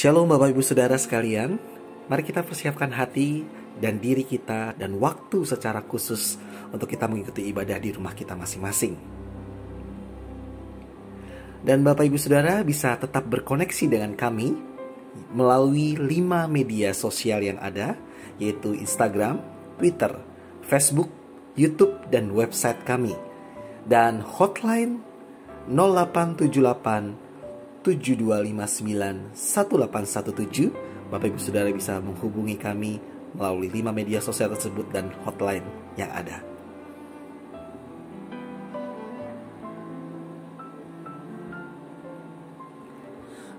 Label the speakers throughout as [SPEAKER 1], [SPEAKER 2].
[SPEAKER 1] Shalom Bapak Ibu Saudara sekalian, mari kita persiapkan hati dan diri kita dan waktu secara khusus untuk kita mengikuti ibadah di rumah kita masing-masing. Dan Bapak Ibu Saudara bisa tetap berkoneksi dengan kami melalui 5 media sosial yang ada, yaitu Instagram, Twitter, Facebook, YouTube, dan website kami. Dan hotline 0878 7259 1817. Bapak Ibu Saudara bisa menghubungi kami melalui 5 media sosial tersebut dan hotline yang ada.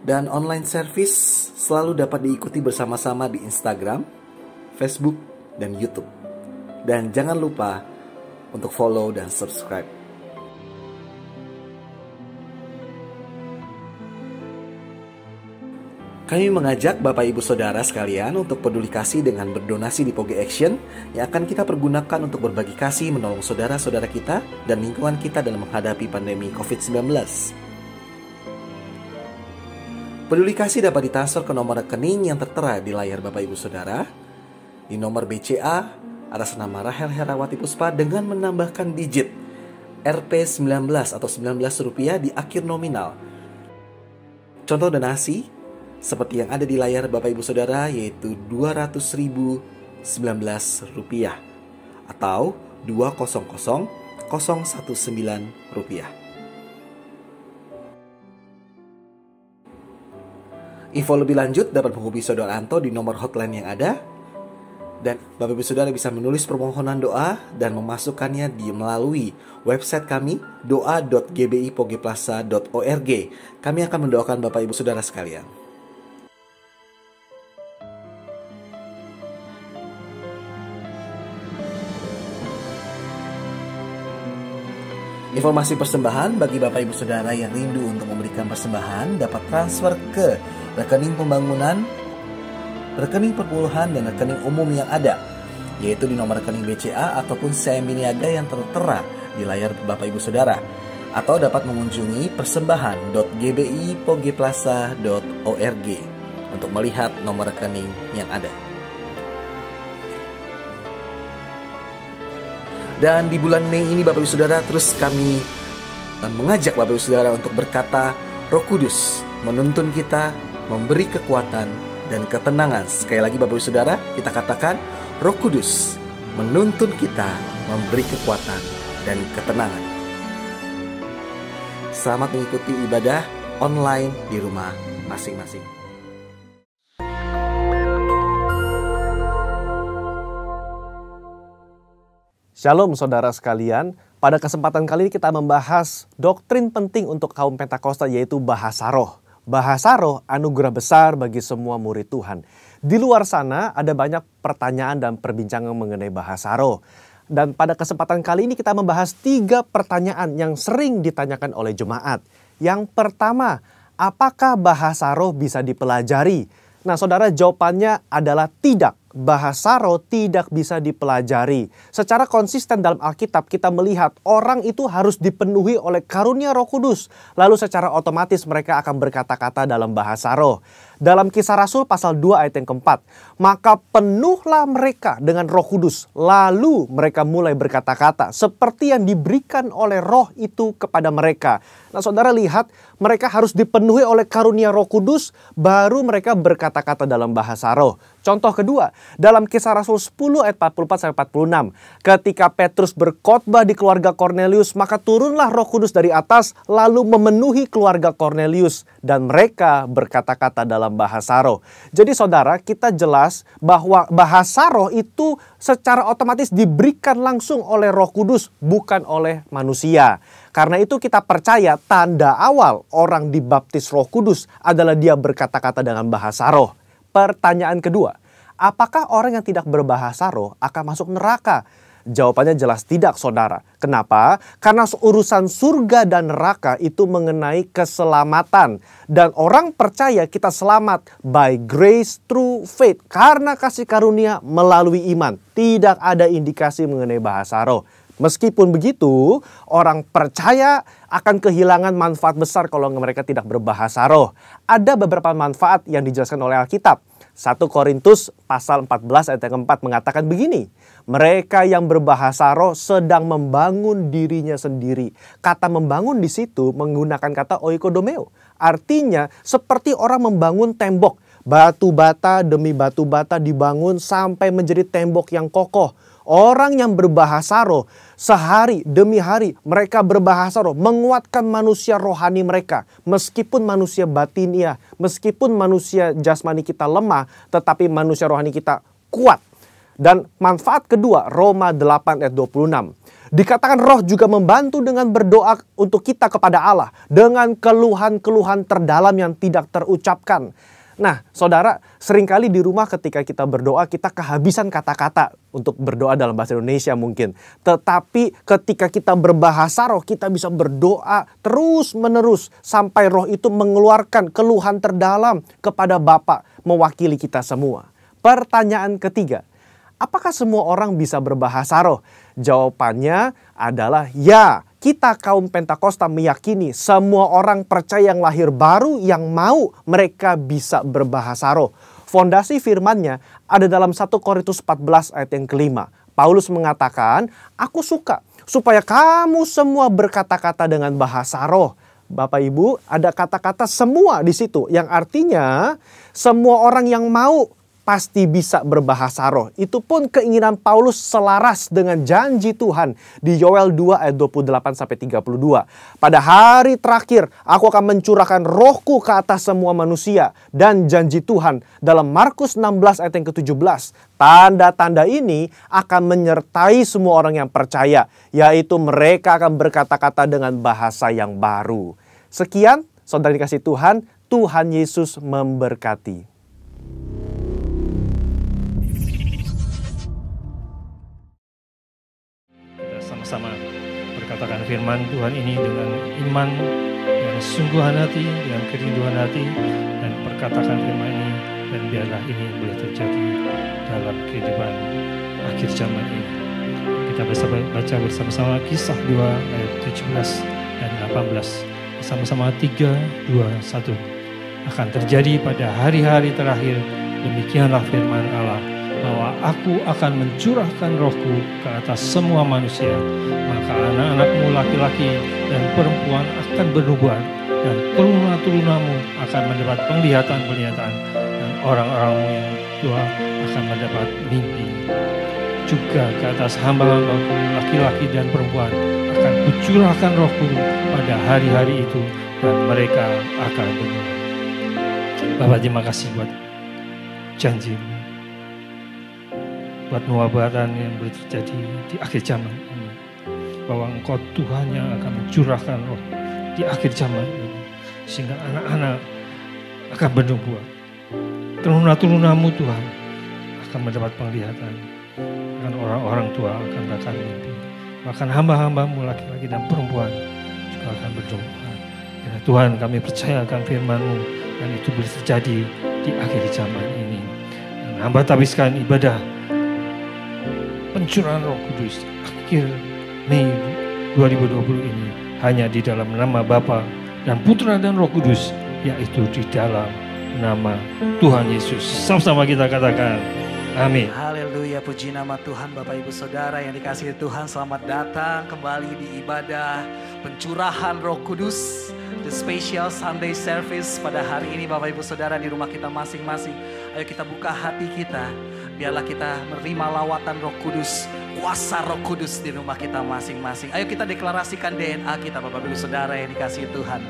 [SPEAKER 1] Dan online service selalu dapat diikuti bersama-sama di Instagram, Facebook, dan YouTube. Dan jangan lupa untuk follow dan subscribe. Kami mengajak Bapak Ibu Saudara sekalian untuk peduli kasih dengan berdonasi di Poge Action yang akan kita pergunakan untuk berbagi kasih menolong saudara-saudara kita dan lingkungan kita dalam menghadapi pandemi COVID-19. Peduli kasih dapat ditransfer ke nomor rekening yang tertera di layar Bapak Ibu Saudara. Di nomor BCA atas nama Rahel Herawati Puspa dengan menambahkan digit Rp19 atau Rp19 di akhir nominal. Contoh donasi seperti yang ada di layar Bapak Ibu Saudara, yaitu Rp200.019 atau Rp200.019. Info lebih lanjut dapat menghubungi Saudara Anto di nomor hotline yang ada. Dan Bapak Ibu Saudara bisa menulis permohonan doa dan memasukkannya melalui website kami doa.gbipogeplaza.org. Kami akan mendoakan Bapak Ibu Saudara sekalian. Informasi persembahan bagi Bapak Ibu Saudara yang rindu untuk memberikan persembahan dapat transfer ke rekening pembangunan, rekening perpuluhan, dan rekening umum yang ada, yaitu di nomor rekening BCA ataupun CIMB Niaga yang tertera di layar Bapak Ibu Saudara, atau dapat mengunjungi persembahan.gbipogeplaza.org untuk melihat nomor rekening yang ada. Dan di bulan Mei ini Bapak Ibu Saudara terus kami mengajak Bapak Ibu Saudara untuk berkata, Roh Kudus menuntun kita, memberi kekuatan dan ketenangan. Sekali lagi Bapak Ibu Saudara, kita katakan, Roh Kudus menuntun kita, memberi kekuatan dan ketenangan. Selamat mengikuti ibadah online di rumah masing-masing.
[SPEAKER 2] Shalom saudara sekalian, pada kesempatan kali ini kita membahas doktrin penting untuk kaum Pentakosta, yaitu bahasa roh. Bahasa roh anugerah besar bagi semua murid Tuhan. Di luar sana ada banyak pertanyaan dan perbincangan mengenai bahasa roh. Dan pada kesempatan kali ini kita membahas 3 pertanyaan yang sering ditanyakan oleh jemaat. Yang pertama, apakah bahasa roh bisa dipelajari? Nah saudara, jawabannya adalah tidak. Bahasa roh tidak bisa dipelajari. Secara konsisten dalam Alkitab kita melihat orang itu harus dipenuhi oleh karunia Roh Kudus. Lalu secara otomatis mereka akan berkata-kata dalam bahasa roh. Dalam Kisah Rasul pasal 2 ayat yang keempat, maka penuhlah mereka dengan Roh Kudus. Lalu mereka mulai berkata-kata seperti yang diberikan oleh roh itu kepada mereka. Nah saudara lihat, mereka harus dipenuhi oleh karunia Roh Kudus, baru mereka berkata-kata dalam bahasa roh. Contoh kedua, dalam Kisah Rasul 10 ayat 44-46. Ketika Petrus berkhotbah di keluarga Kornelius, maka turunlah Roh Kudus dari atas lalu memenuhi keluarga Kornelius. Dan mereka berkata-kata dalam bahasa roh. Jadi saudara, kita jelas bahwa bahasa roh itu secara otomatis diberikan langsung oleh Roh Kudus, bukan oleh manusia. Karena itu kita percaya tanda awal orang dibaptis Roh Kudus adalah dia berkata-kata dengan bahasa roh. Pertanyaan kedua, apakah orang yang tidak berbahasa roh akan masuk neraka? Jawabannya jelas tidak saudara. Kenapa? Karena urusan surga dan neraka itu mengenai keselamatan. Dan orang percaya kita selamat by grace through faith. Karena kasih karunia melalui iman. Tidak ada indikasi mengenai bahasa roh. Meskipun begitu, orang percaya akan kehilangan manfaat besar kalau mereka tidak berbahasa roh. Ada beberapa manfaat yang dijelaskan oleh Alkitab. 1 Korintus pasal 14 ayat yang keempat mengatakan begini. Mereka yang berbahasa roh sedang membangun dirinya sendiri. Kata membangun di situ menggunakan kata oikodomeo. Artinya seperti orang membangun tembok. Batu bata demi batu bata dibangun sampai menjadi tembok yang kokoh. Orang yang berbahasa roh sehari demi hari mereka berbahasa roh menguatkan manusia rohani mereka. Meskipun manusia batinia, meskipun manusia jasmani kita lemah, tetapi manusia rohani kita kuat. Dan manfaat kedua, Roma 8 ayat 26. Dikatakan roh juga membantu dengan berdoa untuk kita kepada Allah dengan keluhan-keluhan terdalam yang tidak terucapkan. Nah, saudara, seringkali di rumah ketika kita berdoa, kita kehabisan kata-kata untuk berdoa dalam bahasa Indonesia mungkin. Tetapi ketika kita berbahasa roh, kita bisa berdoa terus-menerus sampai roh itu mengeluarkan keluhan terdalam kepada Bapa mewakili kita semua. Pertanyaan ketiga, apakah semua orang bisa berbahasa roh? Jawabannya adalah ya. Kita kaum Pentakosta meyakini semua orang percaya yang lahir baru yang mau mereka bisa berbahasa roh. Fondasi firman-Nya ada dalam 1 Korintus 14 ayat yang kelima. Paulus mengatakan, aku suka supaya kamu semua berkata-kata dengan bahasa roh. Bapak Ibu, ada kata-kata semua di situ yang artinya semua orang yang mau pasti bisa berbahasa roh. Itu pun keinginan Paulus selaras dengan janji Tuhan di Yoel 2 ayat 28-32. Pada hari terakhir aku akan mencurahkan rohku ke atas semua manusia. Dan janji Tuhan dalam Markus 16 ayat yang ke-17. Tanda-tanda ini akan menyertai semua orang yang percaya. Yaitu mereka akan berkata-kata dengan bahasa yang baru. Sekian, saudara dikasih Tuhan, Tuhan Yesus memberkati.
[SPEAKER 3] Sama berkatakan firman Tuhan ini dengan iman yang sungguhan hati, dengan kerinduan hati, dan perkatakan firman ini, dan biarlah ini boleh terjadi dalam kehidupan akhir zaman ini. Kita baca bersama-sama Kisah 2 ayat 17 dan 18. Bersama-sama 3, 2, 1. Akan terjadi pada hari-hari terakhir, demikianlah firman Allah, bahwa aku akan mencurahkan rohku ke atas semua manusia. Maka anak-anakmu laki-laki dan perempuan akan bernubuat, dan turuna-turunamu akan mendapat penglihatan-penglihatan, dan orang-orangmu yang tua akan mendapat mimpi. Juga ke atas hamba-hambaku laki-laki dan perempuan akan kucurahkan rohku pada hari-hari itu, dan mereka akan bernubuat. Bapak, terima kasih buat janji-Mu, buat nubuatan yang boleh terjadi di akhir zaman ini, bahwa Engkau Tuhan yang akan mencurahkan roh di akhir zaman ini, sehingga anak-anak akan bernubuat, turuna-turunamu Tuhan akan mendapat penglihatan, dan orang-orang tua akan mendapat mimpi, bahkan hamba-hambamu laki-laki dan perempuan juga akan bernubuat. Ya Tuhan, kami percaya akan firman-Mu, dan itu boleh terjadi di akhir zaman ini. Dan hamba habiskan ibadah pencurahan Roh Kudus akhir Mei 2020 ini hanya di dalam nama Bapa dan Putra dan Roh Kudus, yaitu di dalam nama Tuhan Yesus. Sama-sama kita katakan amin.
[SPEAKER 1] Haleluya, puji nama Tuhan. Bapak Ibu Saudara yang dikasihi Tuhan, selamat datang kembali di ibadah pencurahan Roh Kudus, the special Sunday service pada hari ini. Bapak Ibu Saudara di rumah kita masing-masing, ayo kita buka hati kita. Biarlah kita menerima lawatan Roh Kudus, kuasa Roh Kudus di rumah kita masing-masing. Ayo kita deklarasikan DNA kita, Bapak Ibu Saudara yang dikasihi Tuhan.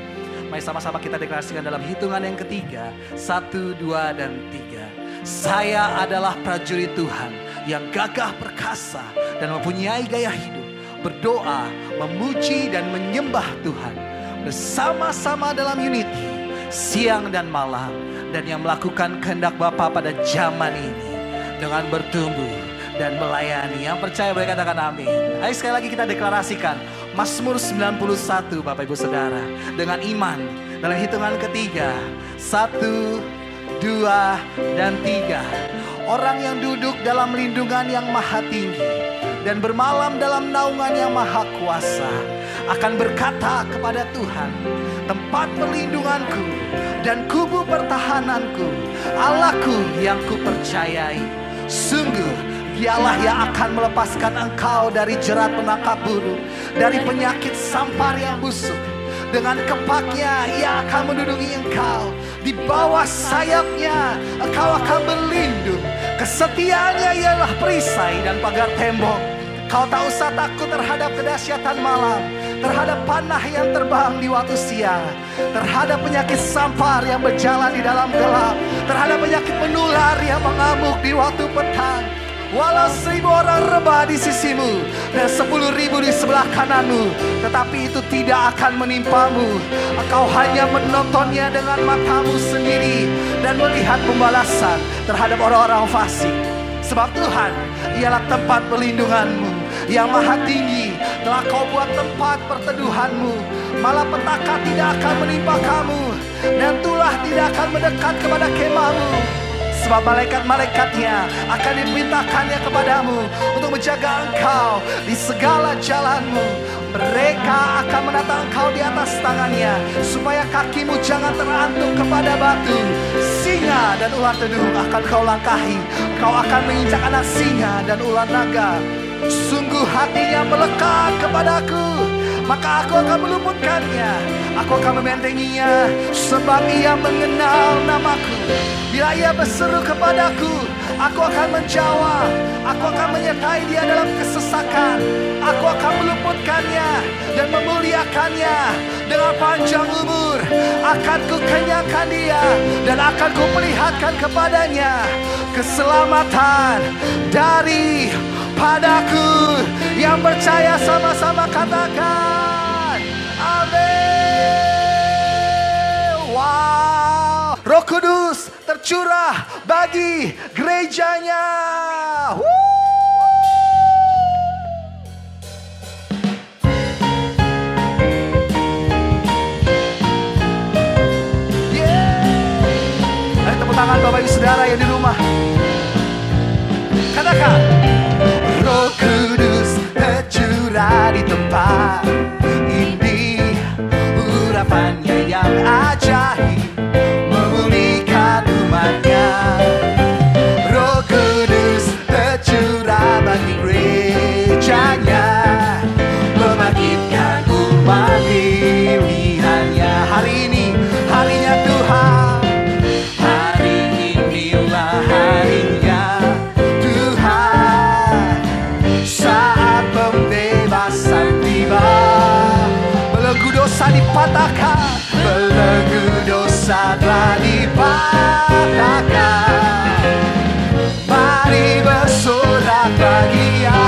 [SPEAKER 1] Mari sama-sama kita deklarasikan dalam hitungan yang ketiga. 1, 2, dan 3. Saya adalah prajurit Tuhan yang gagah perkasa dan mempunyai gaya hidup, berdoa, memuji dan menyembah Tuhan bersama-sama dalam unity, siang dan malam, dan yang melakukan kehendak Bapa pada zaman ini dengan bertumbuh dan melayani. Yang percaya boleh katakan amin. Ayo sekali lagi kita deklarasikan Mazmur 91, Bapak Ibu Saudara, dengan iman dalam hitungan ketiga. 1, 2, dan 3. Orang yang duduk dalam lindungan yang maha tinggi dan bermalam dalam naungan yang maha kuasa, akan berkata kepada Tuhan, tempat perlindunganku dan kubu pertahananku, Allahku yang kupercayai. Sungguh Dialah yang akan melepaskan engkau dari jerat penangkap burung, dari penyakit sampar yang busuk. Dengan kepaknya Ia akan menduduki engkau, di bawah sayapnya engkau akan berlindung. Kesetiaannya ialah perisai dan pagar tembok. Kau tak usah takut terhadap kedahsyatan malam, terhadap panah yang terbang di waktu siang, terhadap penyakit sampar yang berjalan di dalam gelap, terhadap penyakit menular yang mengamuk di waktu petang. Walau 1000 orang rebah di sisimu dan 10.000 di sebelah kananmu, tetapi itu tidak akan menimpamu. Engkau hanya menontonnya dengan matamu sendiri dan melihat pembalasan terhadap orang-orang fasik. Sebab Tuhan ialah tempat perlindunganmu yang maha tinggi, telah kau buat tempat perteduhanmu. Malapetaka tidak akan menimpa kamu, dan tulah tidak akan mendekat kepada kemahmu. Sebab malaikat-malaikatnya akan diperintahkannya kepadamu untuk menjaga engkau di segala jalanmu. Mereka akan menata engkau di atas tangannya, supaya kakimu jangan terantuk kepada batu. Singa dan ular tedung akan kau langkahi. Kau akan menginjak anak singa dan ular naga. Sungguh hatinya melekat kepadaku, maka aku akan meluputkannya. Aku akan membentenginya, sebab ia mengenal namaku. Bila ia berseru kepadaku, aku akan menjawab. Aku akan menyertai dia dalam kesesakan. Aku akan meluputkannya dan memuliakannya. Dengan panjang umur akan kukenyangkan dia, dan akan kuperlihatkan kepadanya keselamatan dari padaku. Yang percaya sama-sama katakan amin. Wow, Roh Kudus tercurah bagi gerejanya. Tepuk tangan Bapak Ibu Saudara yang di rumah. Katakan, Roh Kudus tercurah di tempat ini. Urapannya yang ajaib memulihkan umatnya. Roh Kudus tercurah bagi gerejanya, membangkitkan umat pilihannya. Hari ini harinya Tuhan. Hari inilah harinya Tuhan. Saat pembebasan tiba, belenggu dosa dipatahkan, belenggu dosa telah dipatahkan. Mari bersorak bahagia.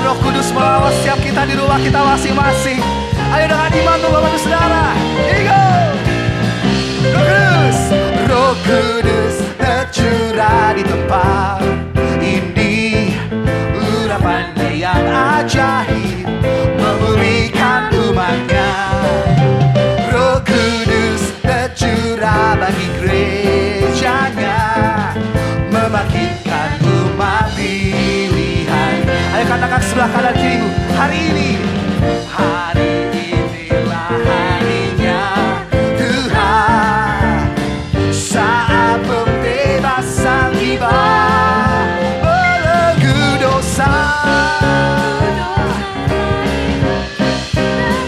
[SPEAKER 1] Roh Kudus melawat setiap kita di rumah kita masing-masing. Ayo dengan iman tuh Bapak Ibu Saudara. Roh Kudus tercurah di tempat ini. Urapannya yang ajaib memulihkan umatnya. Roh Kudus tercurah bagi gerejanya, membangkitkan umat pilihan. Ayo katakan sebelah kanan kirimu, hari ini, hari inilah harinya Tuhan. Saat pembebasan tiba, belenggu dosa.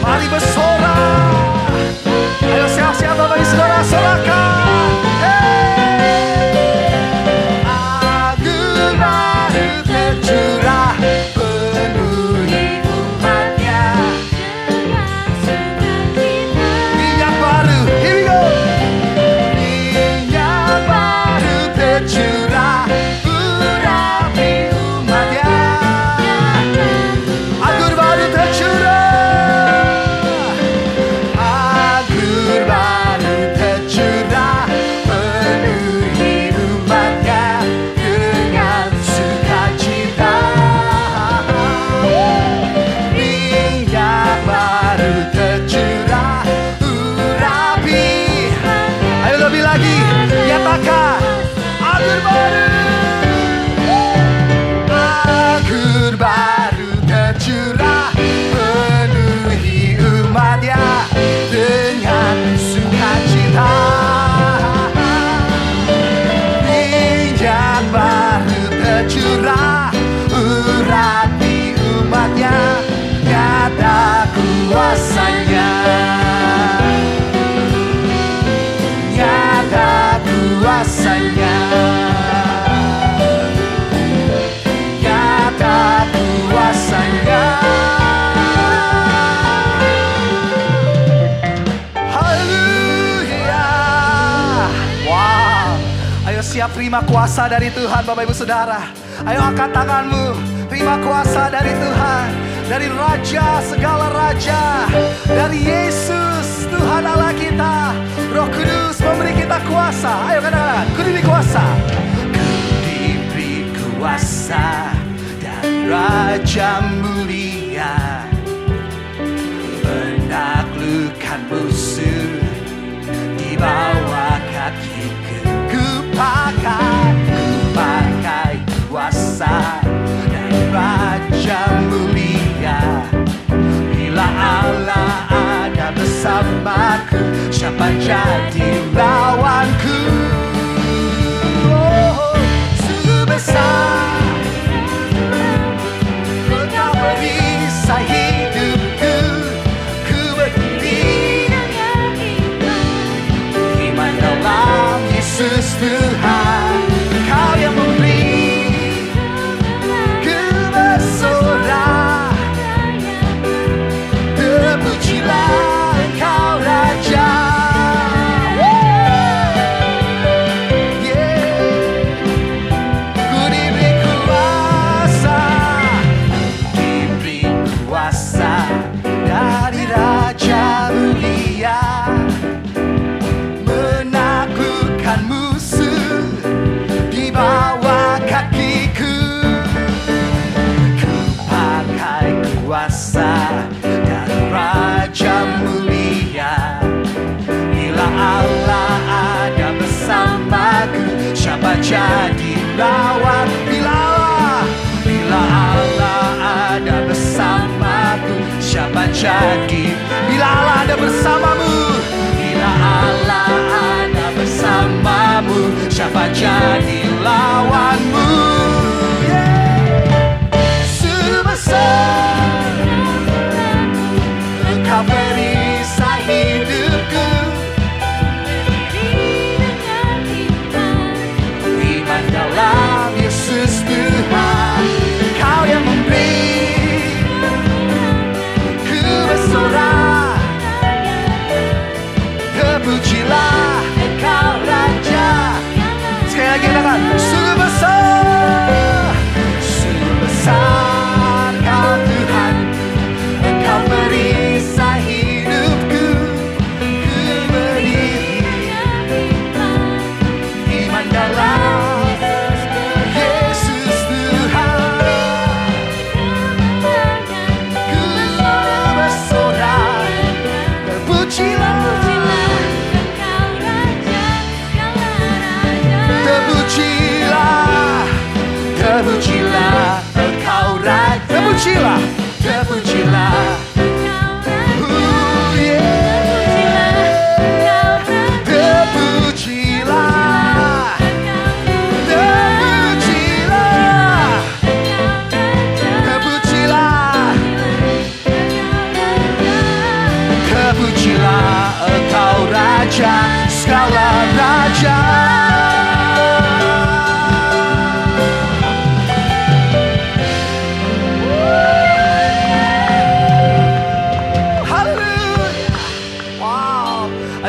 [SPEAKER 1] Mari bersorak. Ayo siap-siap Bapak Ibu Saudara, sorakan. Agung baru tercurah penuhi umatnya. terima kuasa dari Tuhan Bapak Ibu Saudara. Ayo angkat tanganmu, terima kuasa dari Tuhan, dari Raja segala Raja, dari Yesus Tuhan Allah kita. Roh Kudus memberi kita kuasa. Ayo katakan, ku diberi kuasa. Ku diberi kuasa dari Raja mulia, menaklukkan musuh di bawah kakiku. Ku pakai kuasa dari Raja mulia. Bila Allah ada bersamaku, siapa jadi lawanku? Oh, sungguh besar Engkau perisai hidupku. Ku berdiri iman dalam Yesus Tuhan. Kau yang memberi, ku bersorak. Terpujilah Engkau Raja. Ku diberi kuasa, diberi kuasa dari Raja mulia, menaklukkan musuh di bawah kakiku. Ku pakai kuasa dari Raja mulia. Bila Allah ada bersamaku, siapa jadi lawan? Bila Allah ada bersamaku, siapa jadi? Bila Allah ada bersamamu, bila Allah ada bersamamu, siapa jadi lawanmu? Sungguh besar Engkau perisai hidupku. Iman dalam Yesus Tuhan. Kau yang memberi, ku bersorak. Terpujilah Engkau Raja. Sekali lagi katakan, sungguh besar, sungguh besar Kau Tuhan. Engkau perisai hidupku. Ku berdiri iman dalam Yesus Tuhan. Ku bersorak. Terpujilah, terpujilah, terpujilah Engkau Raja. Terpujilah, terpujilah. Terpujilah, terpujilah, terpujilah, terpujilah Engkau Raja segala Raja.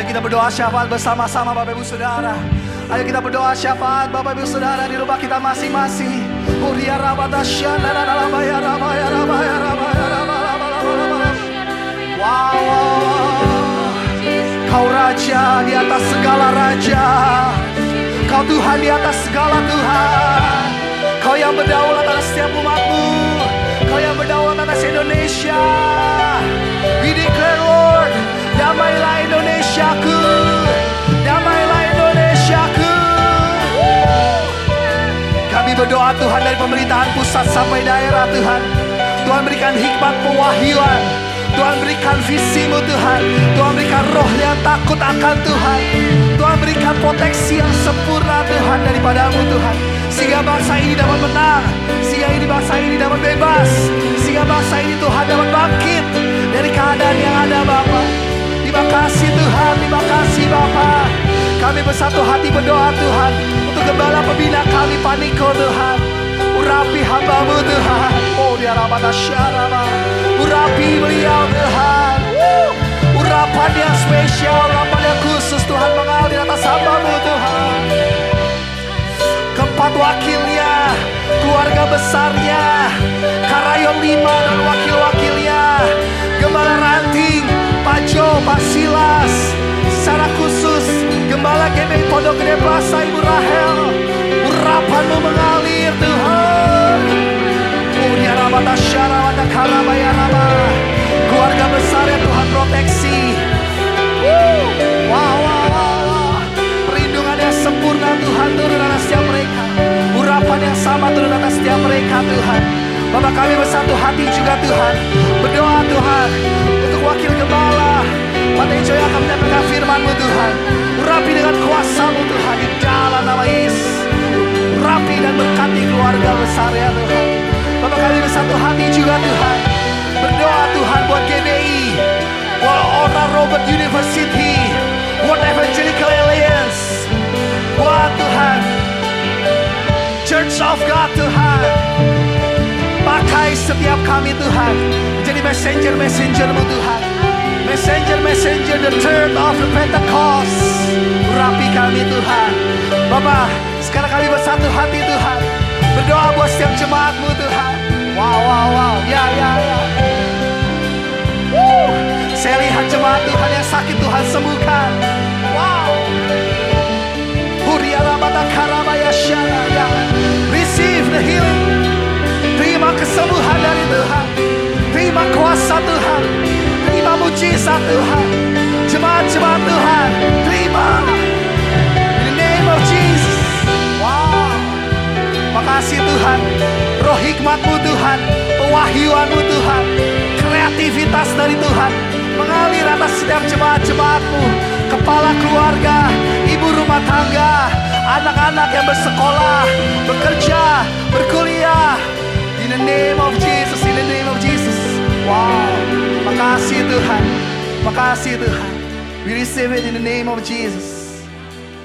[SPEAKER 1] Kita berdoa syafaat bersama-sama Bapak Ibu Saudara. Ayo kita berdoa syafaat Bapak Ibu Saudara di rumah kita masing-masing. Wow, Kau Raja di atas segala Raja. Kau Tuhan di atas segala Tuhan. Kau yang berdaulat atas setiap umat-Mu. Kau yang berdaulat atas Indonesia. We declare Lord, damailah Indonesiaku, damailah Indonesiaku. Kami berdoa Tuhan dari pemerintahan pusat sampai daerah Tuhan. Tuhan berikan hikmat pewahyuan. Tuhan berikan visi-Mu Tuhan. Tuhan berikan roh yang takut akan Tuhan. Tuhan berikan proteksi yang sempurna Tuhan daripada-Mu Tuhan. Sehingga bangsa ini dapat menang. Sehingga bangsa ini dapat bebas. Sehingga bangsa ini Tuhan dapat bangkit dari keadaan yang ada Bapa. Terima kasih Tuhan, terima kasih Bapa. Kami bersatu hati berdoa Tuhan untuk gembala pembina kami Paniko Tuhan. Urapi hamba-Mu Tuhan. Oh dia rabata syaraba. Urapi beliau Tuhan. Urapan yang spesial, urapan yang khusus Tuhan mengalir atas hamba-Mu Tuhan. jemaat wakilnya, keluarga besarnya, Karayon 5 dan wakil-wakilnya, Gembala Ranting, Pak Jo, Pak Silas, secara khusus Gembala GBI Pondok Gede Plaza, Ibu Rahel, urapan-Mu mengalir Tuhan. Keluarga besar ya Tuhan proteksi. Wow. Perlindungan yang sempurna Tuhan turun atas setiap mereka. Urapan yang sama turun atas setiap mereka Tuhan. Bapak kami bersatu hati juga Tuhan. Berdoa Tuhan untuk wakil gembala Pak Tejo yang akan menyampaikan firman-Mu Tuhan. Urapi dengan kuasa-Mu Tuhan di dalam nama Yesus. Urapi dan berkati keluarga besar ya Tuhan. Bapak kami bersatu hati juga Tuhan. Berdoa Tuhan buat GBI, buat Ora Robert University, buat Evangelical Alliance, buat Tuhan Church of God Tuhan. Pakai setiap kami Tuhan menjadi messenger-messenger-Mu Tuhan. Messenger the third of the Pentecost. Urapi kami Tuhan. Bapak, sekarang kami bersatu hati Tuhan. Berdoa buat setiap jemaat-Mu Tuhan. Wow. Ya. Saya lihat jemaat Tuhan yang sakit Tuhan sembuhkan. Wow. Receive the healing. Terima kesembuhan dari Tuhan. Terima kuasa Tuhan. Terima mujizat Tuhan. Jemaat-jemaat Tuhan, terima. In the name of Jesus. Wow. Makasih Tuhan. Roh hikmat-Mu Tuhan, pewahyuan-Mu Tuhan, kreativitas dari Tuhan mengalir atas setiap jemaat-jemaat-Mu, kepala keluarga, ibu rumah tangga, anak-anak yang bersekolah, bekerja, berkuliah. In the name of Jesus, in the name of Jesus. Wow, makasih Tuhan, makasih Tuhan. We receive it in the name of Jesus.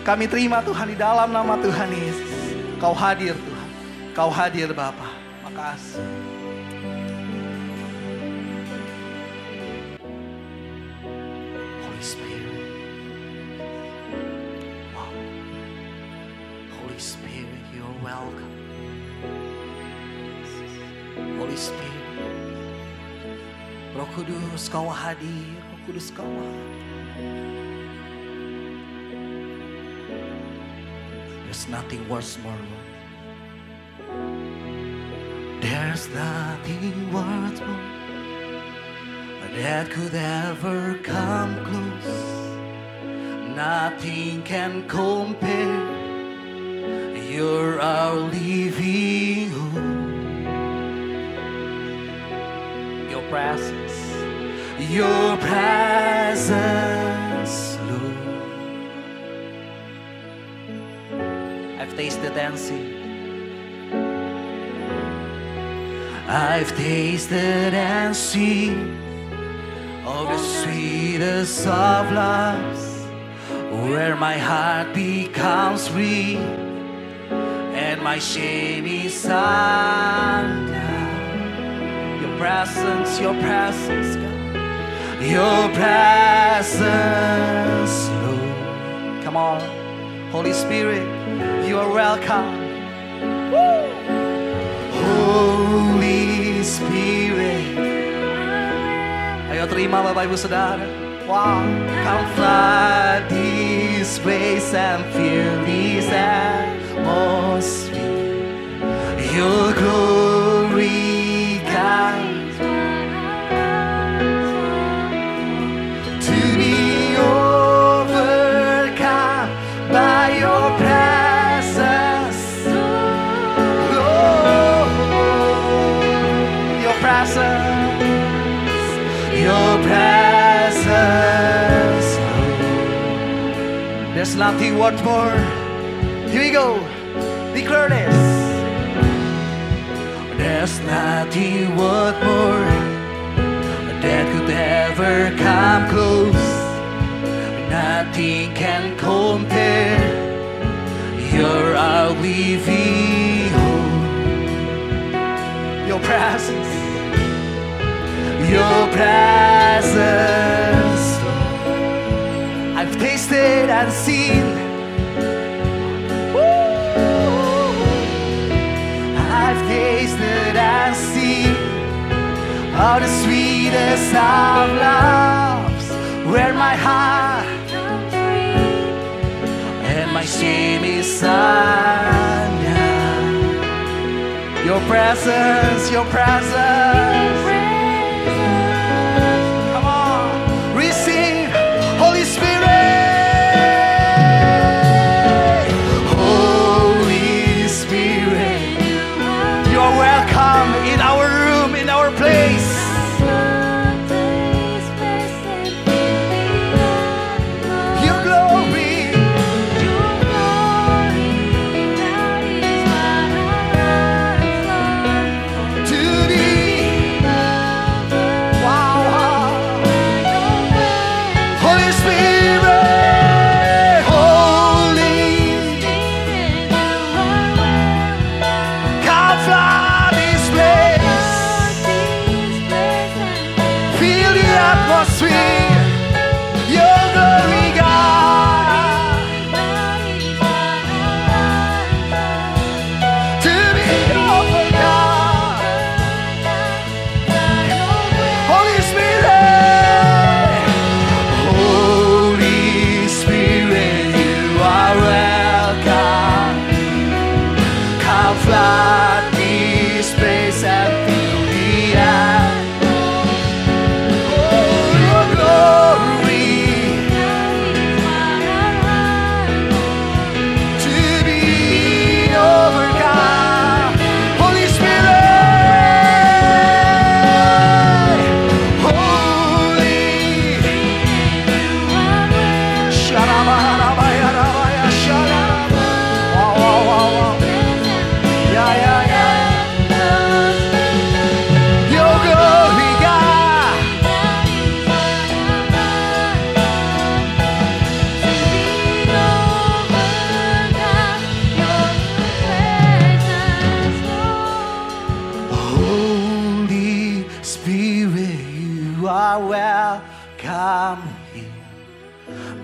[SPEAKER 1] Kami terima Tuhan di dalam nama Tuhan Yesus. Kau hadir Tuhan, Kau hadir Bapa. Makasih. Holy Spirit. Wow. Holy Spirit, you're welcome. Holy Spirit. Roh Kudus, Kau hadir. Roh Kudus, Kau hadir. There's nothing worth more, Lord. There's nothing worth more that could ever come close. Nothing can compare. You're our living hope. Your presence, Lord. I've tasted and seen. I've tasted and seen of the sweetest of loves, where my heart becomes free and my shame is undone. Your presence, God. Your presence, Lord. Come on, Holy Spirit, you are welcome. Woo! Holy Spirit. Ayo terima Bapak Ibu Saudara. Wow. Come flood this place and fill this atmosphere. Your glory guides to be overcome by your presence. Your presence, there's nothing worth more. Here we go, declare this. There's nothing worth more that could ever come close. Nothing can compare. You're our living hope. Your presence, your presence. I've tasted and seen. Woo! Oh, the sweetest of loves, where my heart and my shame is undone. Your presence, your presence. Come on, receive Holy Spirit. Holy Spirit, you are welcome in our room, in our place. Your glory, to thee. Wow. Holy Spirit, holy, come flood this place. Feel the atmosphere, your glory, God, to be overcome. Holy Spirit, Holy Spirit, you are welcome. Come flood this place and fill the atmosphere. Oh, your glory, to be overcome. Holy Spirit, holy. Sharabarabaya, sharaba. Wow, wow, wow, wow. Yeah, yeah, yeah. Your glory, God. Holy Spirit, you are welcome here.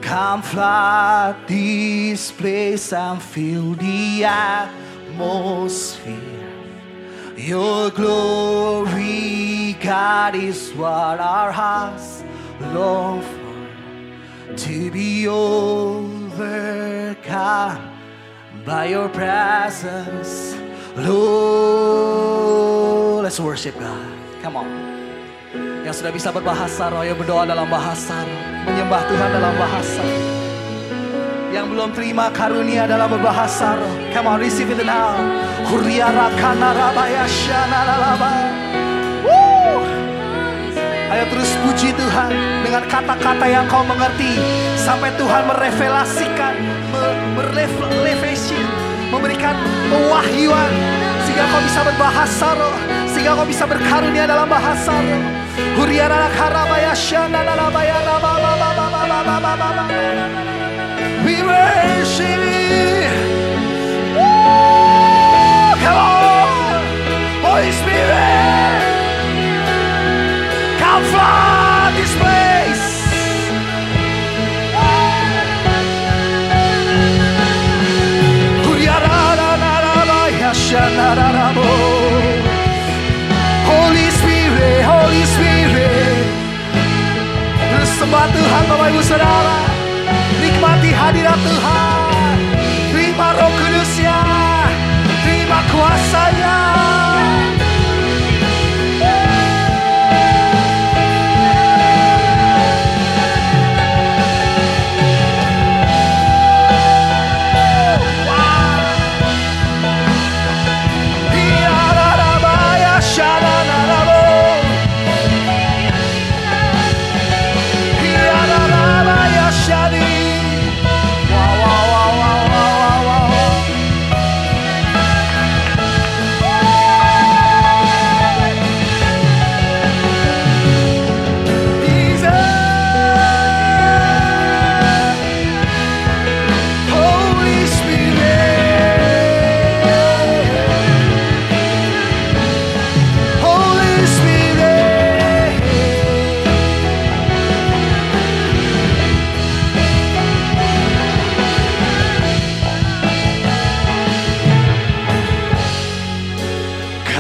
[SPEAKER 1] Come flood this place and fill the atmosphere. Your glory, God, is what our hearts long for. To be overcome by your presence, Lord. Let's worship God. Come on. Yang sudah bisa berbahasa roh, yang berdoa dalam bahasa roh, menyembah Tuhan dalam bahasa roh. Yang belum terima karunia dalam berbahasa roh, come on, receive it now. Huriara kanarabaya shanaralaba. Woo! Ayo terus puji Tuhan dengan kata-kata yang kau mengerti sampai Tuhan merevelasikan, memberikan pewahyuan sehingga kau bisa berbahasa roh, sehingga kau bisa berkarunia dalam bahasa roh. Huriara karabaya shanaralabaya rabababababababababa. We worship you. Woo! Come on, Holy Spirit, come flood this place. Holy Spirit, Holy Spirit. Terus sembah Tuhan Bapak Ibu Saudara. Nikmati hadirat Tuhan. Terima Roh Kudus-Nya, terima kuasa-Nya.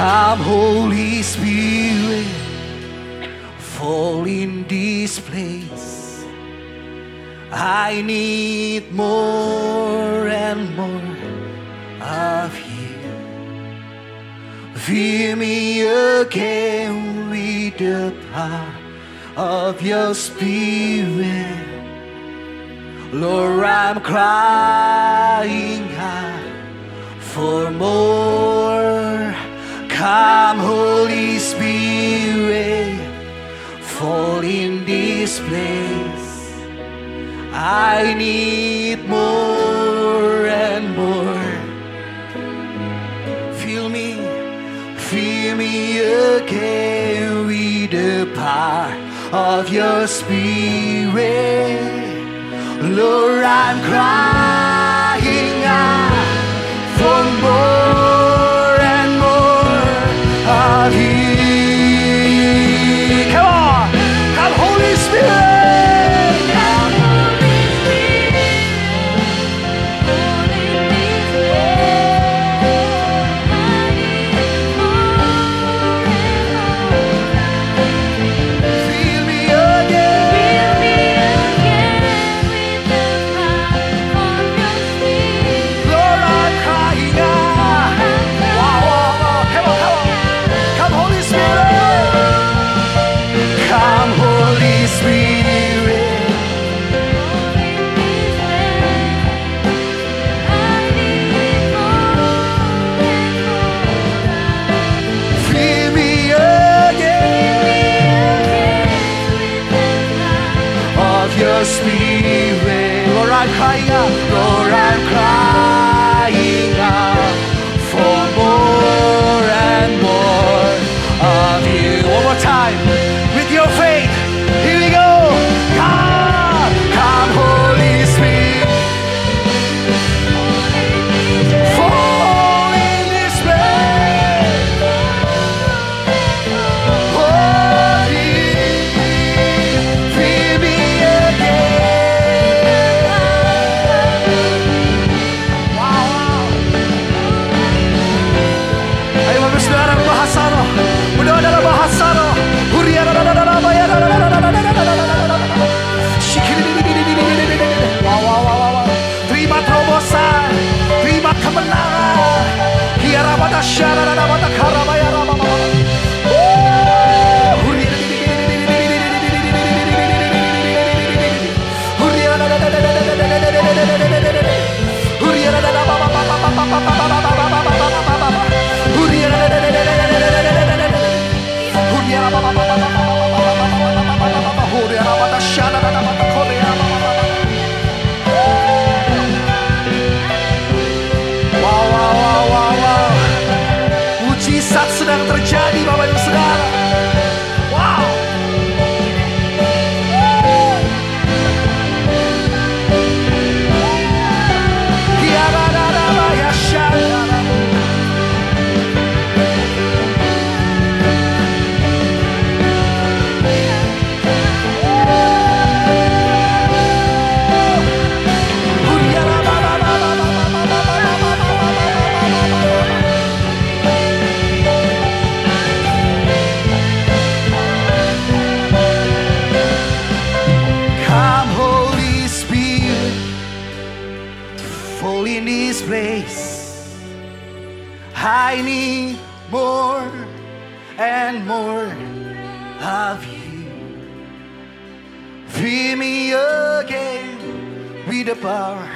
[SPEAKER 1] Come, Holy Spirit, fall in this place. I need more and more of you. Fill me again with the power of your Spirit. Lord, I'm crying out for more. Come, Holy Spirit, fall in this place. I need more and more. Fill me again with the power of your Spirit. Lord, I'm crying out for more and more of you. Come on, come Holy Spirit.
[SPEAKER 4] Come, Holy Spirit, fall in this place. I need more and more.
[SPEAKER 1] Fill me again.
[SPEAKER 4] Fill me again with the power of your Spirit.
[SPEAKER 1] Lord, I'm crying out. Wow, wow, wow. Come on, come on. Come Holy Spirit. Come Holy Spirit. Fill me again of your Spirit. Lord, I'm crying out. Lord, I'm crying out for more and more of you. One more time with your faith. Here we go. Come, come, Holy Spirit. Fall in this place. Holy, fill me again. Wow, wow. Ayo Bapak Saudara bahasa roh. Berdoa dalam bahasa roh. Wow, wow, wow, wow. Terima terobosan, terima kemenangan. Hiarabata syarabata karabaya rababa. Wow, wow, wow, wow, wow. Mujizat sedang terjadi Bapak Ibu Saudara. Wow. Hiarabaya syarabaya. Come, Holy Spirit, fall in this place. I need more and more of you. Fill me again with the power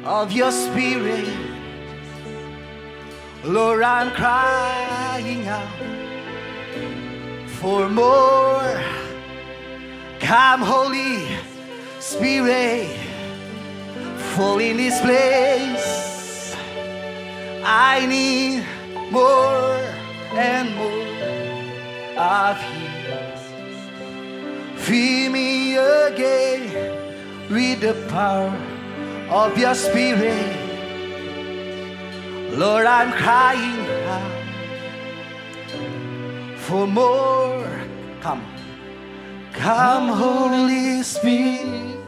[SPEAKER 1] of your Spirit. Lord, I'm crying out for more. Come, Holy Spirit, fall in this place. I need more and more of you. Fill me again with the power of your Spirit. Lord, I'm crying out for more. Come. Come, Holy Spirit,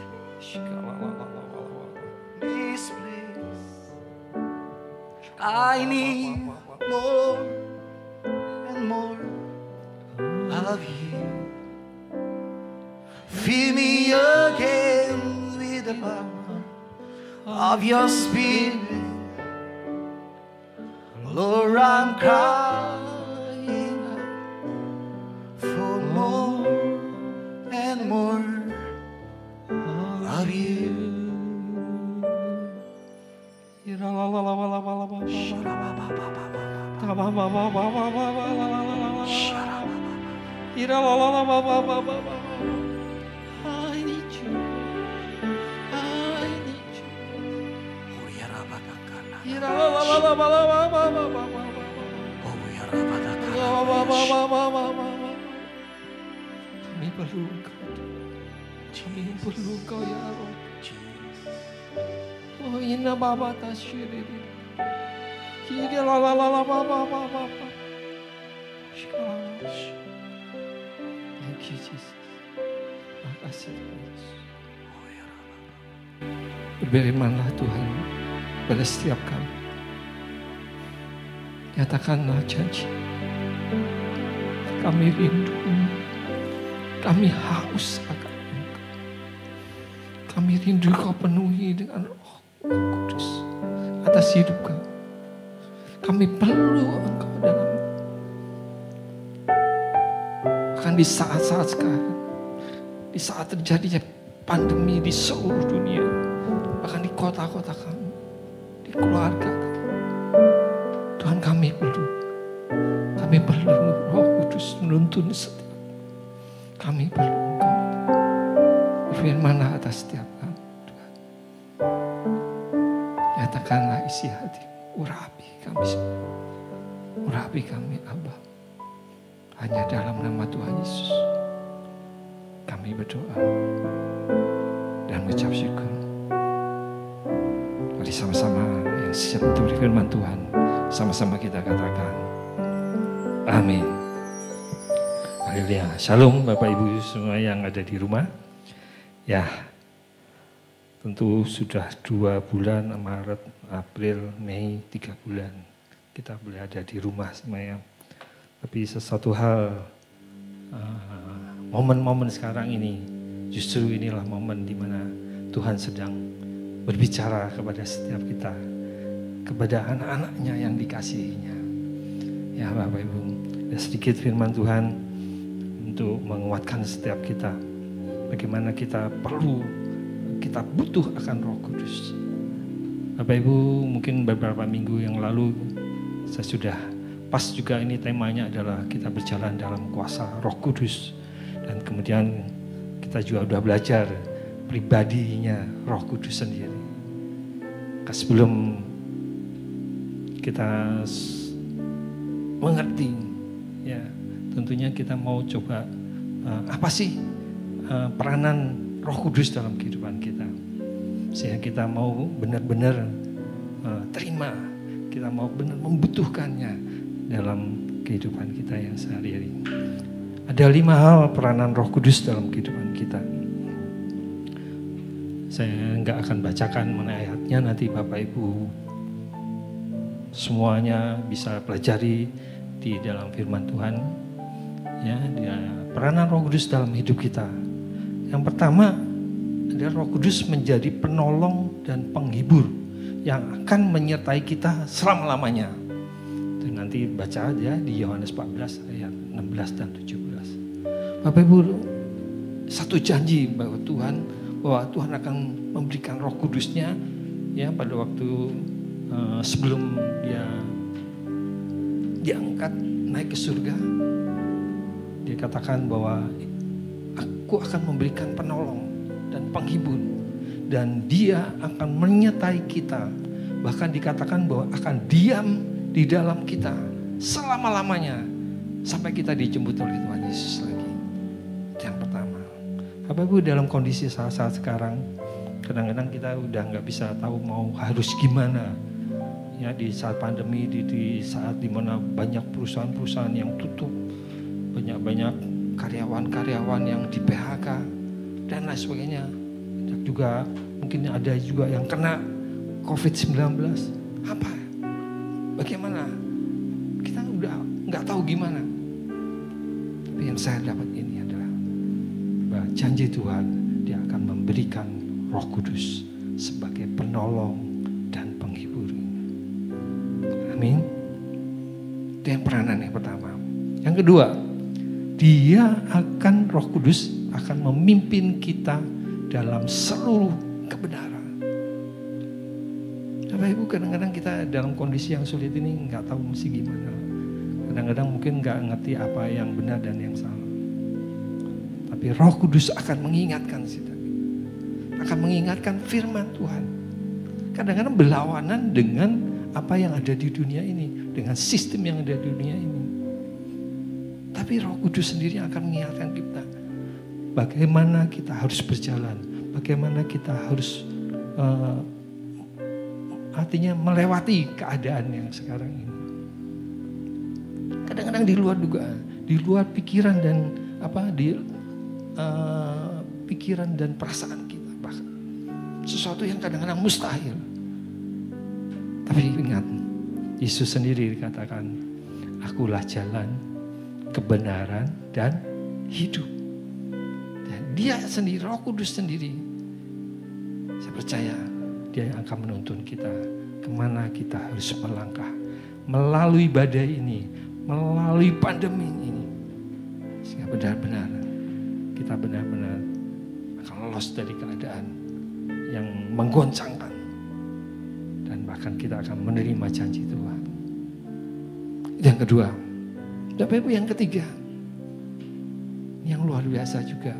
[SPEAKER 1] this place. I need more and more of you. Fill me again with the power of your Spirit. Lord, I'm crying out for more and more of you.
[SPEAKER 3] I need you. I need you. Kami perlu Engkau. Kami perlu Engkau ya Roh. Oh, inna baba tasyiri. Kiri la la la la baba. Thank you Jesus. Makasih Tuhan Yesus. Berfirmanlah Tuhan pada setiap kami. Nyatakanlah janji. Kami rindu. Kami haus akan Engkau. Kami rindu Kau penuhi dengan Roh Kudus atas hidup kami. Kami perlu Engkau dalam bahkan di saat-saat sekarang, di saat terjadinya pandemi di seluruh dunia, bahkan di kota-kota kami, di keluarga kami. Tuhan, kami perlu Roh Kudus menuntun setiap. Kami perlu Engkau. Berfirmanlah atas setiap kami, Tuhan. Nyatakanlah isi hati. Urapi kami semua. Urapi kami, Abba. Hanya dalam nama Tuhan Yesus kami berdoa dan mengucap syukur. Mari sama-sama yang siap untuk firman Tuhan, sama-sama kita katakan amin. Haleluya. Shalom Bapak Ibu semua yang ada di rumah. Ya, tentu sudah 2 bulan, Maret, April, Mei, 3 bulan kita berada di rumah semuanya. Tapi sesuatu hal, momen-momen sekarang ini, justru inilah momen di mana Tuhan sedang berbicara kepada setiap kita, kepada anak-anaknya yang dikasihinya. Ya Bapak Ibu, ada sedikit firman Tuhan untuk menguatkan setiap kita. Bagaimana kita butuh akan Roh Kudus. Bapak Ibu, mungkin beberapa minggu yang lalu saya sudah pas juga ini temanya adalah kita berjalan dalam kuasa Roh Kudus. Dan kemudian kita juga sudah belajar pribadinya Roh Kudus sendiri. Sebelum kita mengerti, ya tentunya kita mau coba apa sih peranan Roh Kudus dalam kehidupan kita. Sehingga kita mau benar-benar terima, kita mau benar membutuhkannya dalam kehidupan kita yang sehari-hari. Ada 5 hal peranan Roh Kudus dalam kehidupan kita. Saya nggak akan bacakan mengenai ayatnya, nanti Bapak Ibu semuanya bisa pelajari di dalam firman Tuhan. Ya, peranan Roh Kudus dalam hidup kita. Yang pertama adalah Roh Kudus menjadi penolong dan penghibur yang akan menyertai kita selama-lamanya. Itu nanti baca aja di Yohanes 14 ayat 16 dan 17. Bapak Ibu, satu janji bahwa Tuhan akan memberikan Roh Kudusnya ya pada waktu sebelum dia diangkat naik ke surga. Dia katakan bahwa aku akan memberikan penolong dan penghibur, dan dia akan menyertai kita. Bahkan dikatakan bahwa akan diam di dalam kita selama-lamanya sampai kita dijemput oleh Tuhan Yesus lagi. Itu yang pertama. Bapak Ibu, dalam kondisi saat-saat sekarang, kadang-kadang kita udah nggak bisa tahu mau harus gimana. Ya, di saat pandemi, di saat dimana banyak perusahaan-perusahaan yang tutup, banyak karyawan-karyawan yang di PHK dan lain sebagainya. Juga mungkin ada juga yang kena COVID-19. Apa? Bagaimana? Kita udah nggak tahu gimana. Tapi yang saya dapat ini adalah bahwa janji Tuhan, Dia akan memberikan Roh Kudus sebagai penolong dan penghibur. Amin. Itu yang peranan yang pertama. Yang kedua, Dia akan, Roh Kudus akan memimpin kita dalam seluruh kebenaran. Bapak Ibu, kadang-kadang kita dalam kondisi yang sulit ini nggak tahu mesti gimana. Kadang-kadang mungkin nggak ngerti apa yang benar dan yang salah. Tapi Roh Kudus akan mengingatkan kita, akan mengingatkan firman Tuhan. Kadang-kadang berlawanan dengan apa yang ada di dunia ini, dengan sistem yang ada di dunia ini. Tapi Roh Kudus sendiri akan mengingatkan kita bagaimana kita harus berjalan, bagaimana kita harus artinya melewati keadaan yang sekarang ini. Kadang-kadang di luar dugaan, di luar pikiran dan pikiran dan perasaan kita, bahkan sesuatu yang kadang-kadang mustahil. Tapi ingat, Yesus sendiri dikatakan, Akulah jalan, kebenaran, dan hidup. Dan Dia sendiri, Roh Kudus sendiri, saya percaya Dia yang akan menuntun kita kemana kita harus melangkah melalui badai ini, melalui pandemi ini, sehingga benar-benar kita benar-benar akan lolos dari keadaan yang menggoncangkan, dan bahkan kita akan menerima janji Tuhan. Yang kedua, Bapak Ibu, yang ketiga, yang luar biasa juga,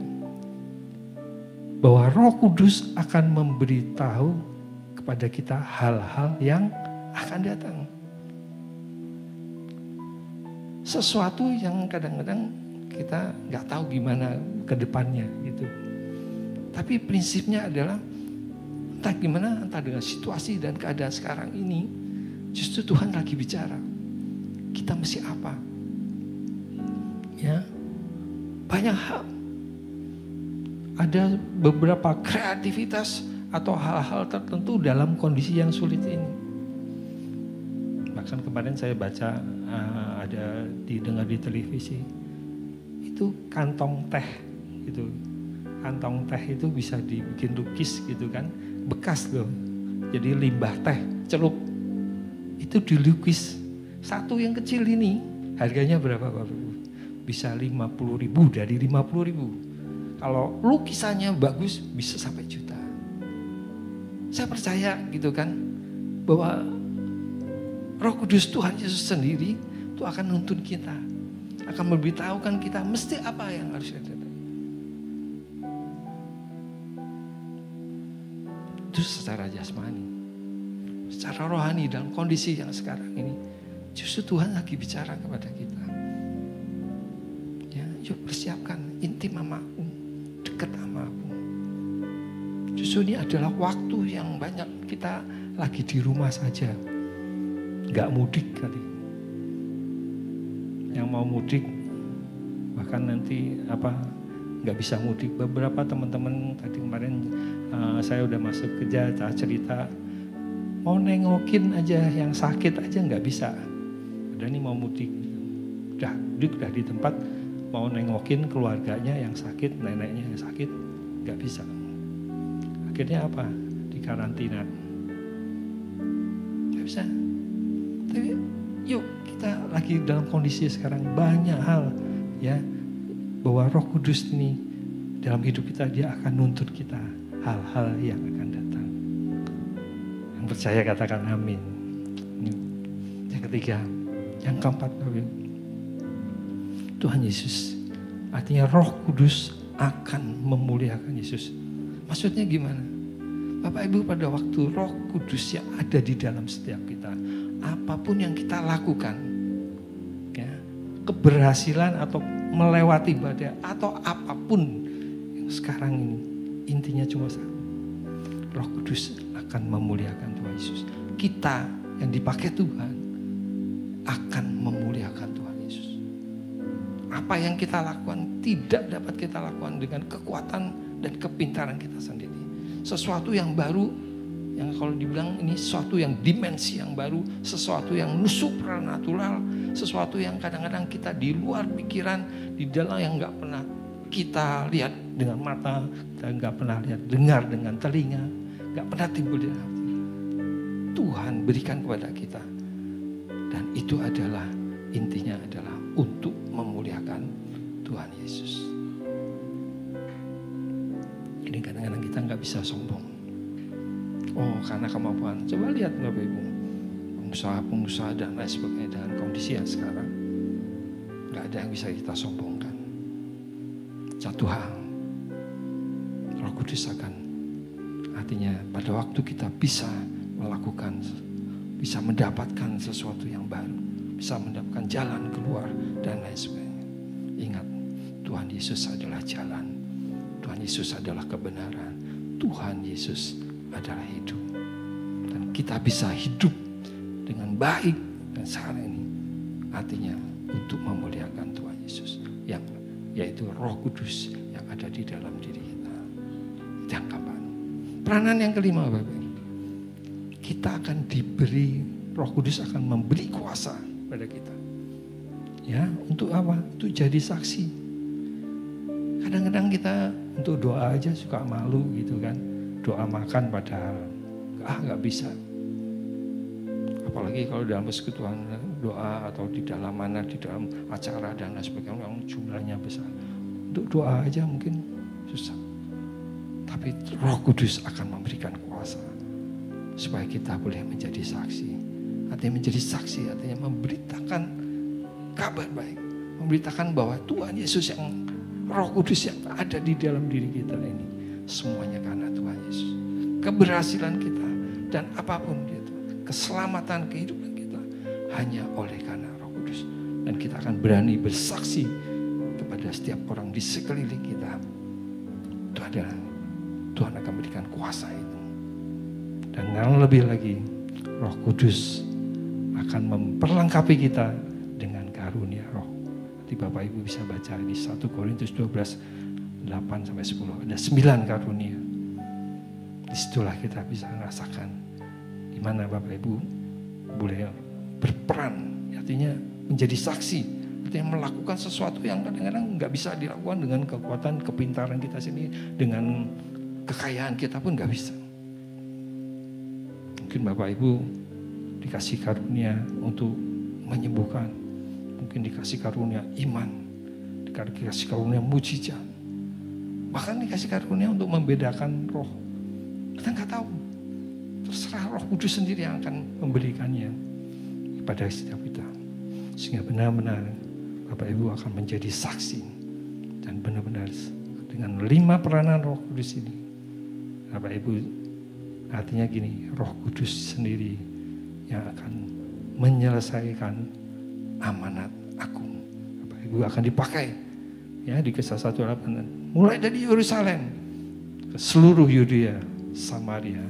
[SPEAKER 3] bahwa Roh Kudus akan memberitahu kepada kita hal-hal yang akan datang. Sesuatu yang kadang-kadang kita nggak tahu gimana ke depannya gitu. Tapi prinsipnya adalah entah gimana, entah dengan situasi dan keadaan sekarang ini, justru Tuhan lagi bicara. Kita mesti apa? Ya, banyak hal. Ada beberapa kreativitas atau hal-hal tertentu dalam kondisi yang sulit ini. Bahkan kemarin saya baca ada didengar di televisi, itu kantong teh gitu. Kantong teh itu bisa dibikin lukis gitu kan, bekas loh. Jadi limbah teh, celup. Itu dilukis. Satu yang kecil ini harganya berapa Bapak Ibu? Bisa 50.000, dari 50.000. Kalau lukisannya bagus bisa sampai juta. Saya percaya gitu kan, bahwa Roh Kudus Tuhan Yesus sendiri itu akan nuntun kita, akan memberitahukan kita mesti apa yang harus kita lakukan. Itu secara jasmani, secara rohani dalam kondisi yang sekarang ini, justru Tuhan lagi bicara kepada kita. Ya, yuk persiapkan, intim sama aku, dekat sama aku. Justru ini adalah waktu yang banyak kita lagi di rumah saja. Gak mudik kali. Yang mau mudik, bahkan nanti gak bisa mudik. Beberapa teman-teman tadi kemarin saya udah masuk kerja, cerita. Mau nengokin aja yang sakit aja gak bisa. Udah nih mau mudik. Udah duduk di tempat, mau nengokin keluarganya yang sakit, neneknya yang sakit, gak bisa. Akhirnya apa? Di karantina. Gak bisa. Tapi yuk kita lagi dalam kondisi sekarang banyak hal ya, bahwa Roh Kudus ini dalam hidup kita, Dia akan nuntut kita hal-hal yang akan datang. Yang percaya katakan amin. Yang ketiga, yang keempat, Tuhan Yesus, artinya Roh Kudus akan memuliakan Yesus. Maksudnya gimana? Bapak Ibu, pada waktu Roh Kudus yang ada di dalam setiap kita, apapun yang kita lakukan, ya, keberhasilan atau melewati badai atau apapun yang sekarang ini, intinya cuma satu. Roh Kudus akan memuliakan Tuhan Yesus. Kita yang dipakai Tuhan akan memuliakan Tuhan Yesus. Apa yang kita lakukan tidak dapat kita lakukan dengan kekuatan dan kepintaran kita sendiri. Sesuatu yang baru, yang kalau dibilang ini sesuatu yang dimensi yang baru, sesuatu yang supranatural, sesuatu yang kadang-kadang kita di luar pikiran, di dalam yang nggak pernah kita lihat dengan mata, kita nggak pernah lihat, dengar dengan telinga, nggak pernah timbul di hati. Tuhan berikan kepada kita. Dan itu adalah intinya adalah untuk memuliakan Tuhan Yesus. Ini kadang-kadang kita nggak bisa sombong. Oh, karena kemampuan. Coba lihat Bapak Ibu, pengusaha-pengusaha dan lain sebagainya dengan kondisi yang sekarang, nggak ada yang bisa kita sombongkan. Satu hal, Roh Kudus akan, artinya pada waktu kita bisa melakukan, bisa mendapatkan sesuatu yang baru, bisa mendapatkan jalan keluar dan lain sebagainya. Ingat, Tuhan Yesus adalah jalan, Tuhan Yesus adalah kebenaran, Tuhan Yesus adalah hidup. Dan kita bisa hidup dengan baik dan sekarang ini, artinya untuk memuliakan Tuhan Yesus, yang yaitu Roh Kudus yang ada di dalam diri kita. Yang kapan? Peranan yang kelima, Bapak, kita akan diberi, Roh Kudus akan memberi kuasa pada kita. Ya, untuk apa? Untuk jadi saksi. Kadang-kadang kita untuk doa aja suka malu gitu kan. Doa makan padahal nggak bisa. Apalagi kalau dalam persekutuan doa atau di dalam mana, di dalam acara dan lain sebagainya yang jumlahnya besar. Untuk doa aja mungkin susah. Tapi Roh Kudus akan memberikan kuasa supaya kita boleh menjadi saksi. Artinya menjadi saksi, artinya memberitakan kabar baik. Memberitakan bahwa Tuhan Yesus yang Roh Kudus yang ada di dalam diri kita ini, semuanya karena Tuhan Yesus. Keberhasilan kita dan apapun itu, keselamatan kehidupan kita hanya oleh karena Roh Kudus. Dan kita akan berani bersaksi kepada setiap orang di sekeliling kita. Itu adalah Tuhan akan berikan kuasa itu. Dan yang lebih lagi, Roh Kudus akan memperlengkapi kita dengan karunia Roh. Nanti Bapak Ibu bisa baca di 1 Korintus 12, 8-10. Ada 9 karunia. Disitulah kita bisa merasakan di mana Bapak Ibu boleh berperan. Artinya menjadi saksi. Artinya melakukan sesuatu yang kadang-kadang nggak bisa dilakukan dengan kekuatan, kepintaran kita sendiri. Dengan kekayaan kita pun nggak bisa. Mungkin Bapak Ibu dikasih karunia untuk menyembuhkan. Mungkin dikasih karunia iman. Dikasih karunia mujizat. Bahkan dikasih karunia untuk membedakan roh. Kita nggak tahu. Terserah Roh Kudus sendiri yang akan memberikannya kepada setiap kita. Sehingga benar-benar Bapak Ibu akan menjadi saksi. Dan benar-benar dengan 5 peranan Roh Kudus ini. Bapak Ibu, artinya gini, Roh Kudus sendiri yang akan menyelesaikan amanat agung. Bapak Ibu akan dipakai ya di Kisah 1:8. Mulai dari Yerusalem ke seluruh Yudea, Samaria,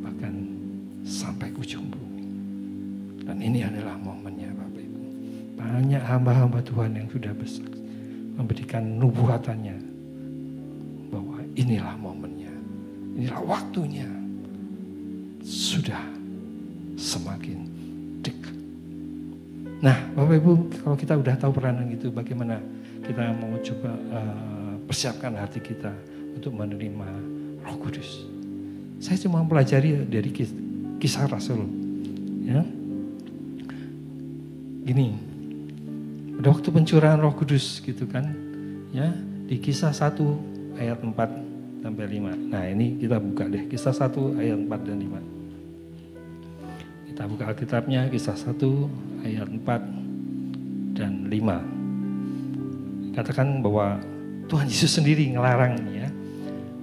[SPEAKER 3] bahkan sampai ke ujung bumi. Dan ini adalah momennya Bapak Ibu. Banyak hamba-hamba Tuhan yang sudah bersaksi, memberikan nubuatannya bahwa inilah momennya, inilah waktunya. Sudah semakin dekat. Nah Bapak Ibu, kalau kita udah tahu peranan itu, bagaimana kita mau coba persiapkan hati kita untuk menerima Roh Kudus. Saya cuma mempelajari dari kisah Rasul. Ya. Gini, pada waktu pencurahan Roh Kudus gitu kan, ya di Kisah 1 ayat 4 sampai 5. Nah ini kita buka deh, Kisah 1 ayat 4 dan 5. Kita buka Alkitabnya, Kisah 1 ayat 4 dan 5. Katakan bahwa Tuhan Yesus sendiri ngelarang ya.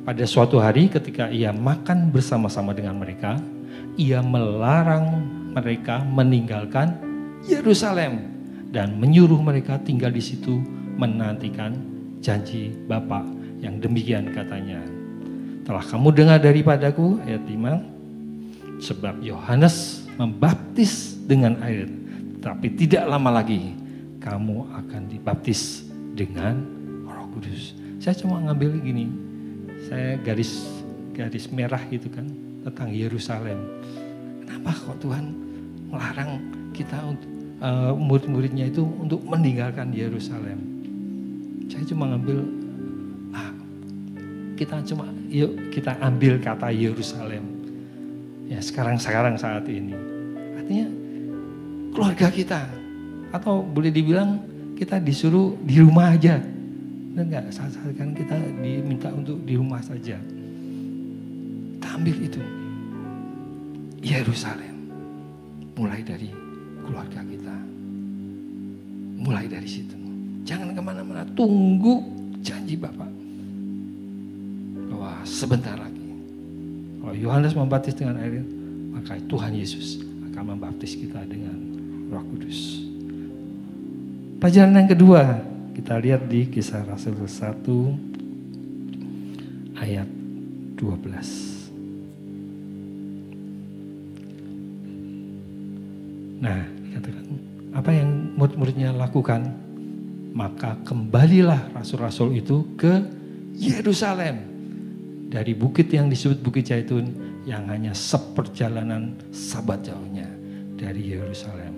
[SPEAKER 3] Pada suatu hari ketika ia makan bersama-sama dengan mereka, ia melarang mereka meninggalkan Yerusalem dan menyuruh mereka tinggal di situ menantikan janji Bapa yang demikian katanya. Telah kamu dengar daripadaku, ayat 5, sebab Yohanes membaptis dengan air, tapi tidak lama lagi kamu akan dibaptis dengan Roh Kudus. Saya cuma ngambil gini, saya garis merah gitu kan tentang Yerusalem. Kenapa kok Tuhan melarang kita untuk murid-muridnya itu untuk meninggalkan Yerusalem? Saya cuma ngambil yuk kita ambil kata Yerusalem. Ya sekarang saat ini. Artinya keluarga kita. Atau boleh dibilang kita disuruh di rumah aja. Dan enggak, saat-saat kan kita diminta untuk di rumah saja. Kita ambil itu. Yerusalem. Mulai dari keluarga kita. Mulai dari situ. Jangan kemana-mana, tunggu janji Bapak. Bahwa sebentar lagi. Kalau Yohanes membaptis dengan air, maka Tuhan Yesus akan membaptis kita dengan Roh Kudus. Pelajaran yang kedua, kita lihat di Kisah Rasul 1 ayat 12. Nah, dikatakan apa yang murid-muridnya lakukan? Maka kembalilah rasul-rasul itu ke Yerusalem. Dari bukit yang disebut Bukit Zaitun yang hanya seperjalanan sabat jauhnya dari Yerusalem.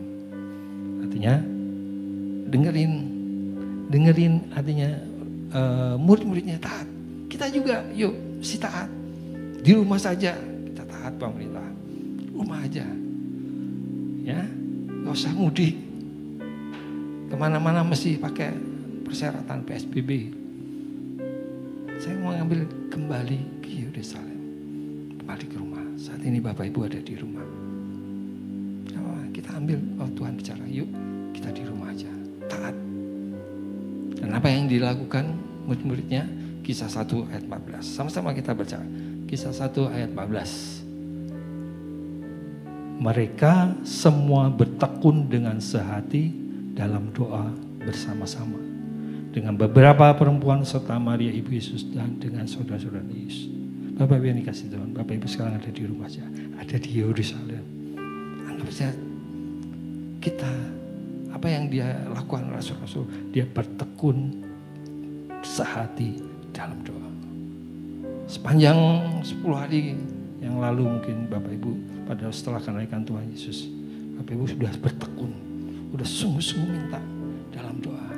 [SPEAKER 3] Artinya dengerin artinya murid-muridnya taat. Kita juga yuk si taat. Di rumah saja kita taat pemerintah. Rumah aja. Ya, gak usah mudik. Kemana-mana mesti pakai persyaratan PSBB. Saya mau ngambil kembali ke Yerusalem. Kembali ke rumah. Saat ini Bapak Ibu ada di rumah. Kita ambil, Tuhan bicara, yuk kita di rumah aja. Taat. Dan apa yang dilakukan murid-muridnya? Kisah 1 ayat 14. Sama-sama kita baca. Kisah 1 ayat 14. Mereka semua bertekun dengan sehati dalam doa bersama-sama. Dengan beberapa perempuan serta Maria Ibu Yesus dan dengan saudara-saudara Yesus. Bapak Ibu yang dikasih Tuhan, Bapak Ibu sekarang ada di rumah saja. Ada di Yerusalem. Anggap saja kita, apa yang dia lakukan rasul-rasul, dia bertekun sehati dalam doa. Sepanjang 10 hari yang lalu mungkin Bapak Ibu pada setelah kenaikan Tuhan Yesus, Bapak Ibu sudah bertekun, sudah sungguh-sungguh minta dalam doa.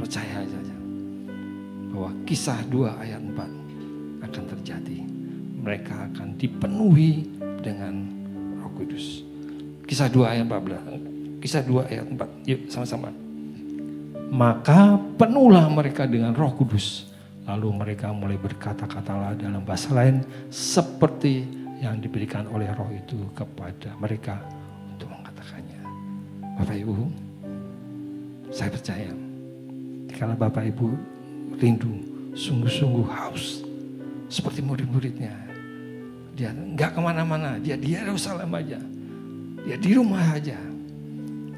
[SPEAKER 3] Percaya saja bahwa Kisah 2 ayat 4 akan terjadi. Mereka akan dipenuhi dengan Roh Kudus. Kisah 2 ayat 14. Kisah 2 ayat 4. Yuk sama-sama. Maka penuhlah mereka dengan Roh Kudus. Lalu mereka mulai berkata-katalah dalam bahasa lain seperti yang diberikan oleh Roh itu kepada mereka untuk mengatakannya. Bapak Ibu, saya percaya kalau Bapak Ibu rindu, sungguh-sungguh haus seperti murid-muridnya. Dia enggak kemana-mana, dia di Yerusalem aja. Dia di rumah aja.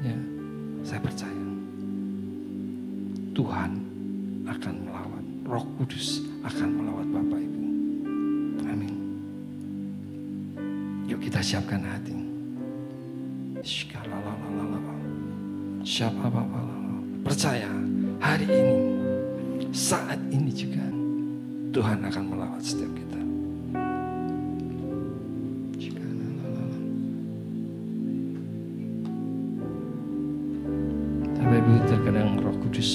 [SPEAKER 3] Ya, saya percaya Tuhan akan melawat, Roh Kudus akan melawat Bapak Ibu. Amin. Yuk kita siapkan hati. Siapa Bapak? Percaya hari ini, saat ini juga Tuhan akan melawat setiap kita. Bapak Ibu, terkadang Roh Kudus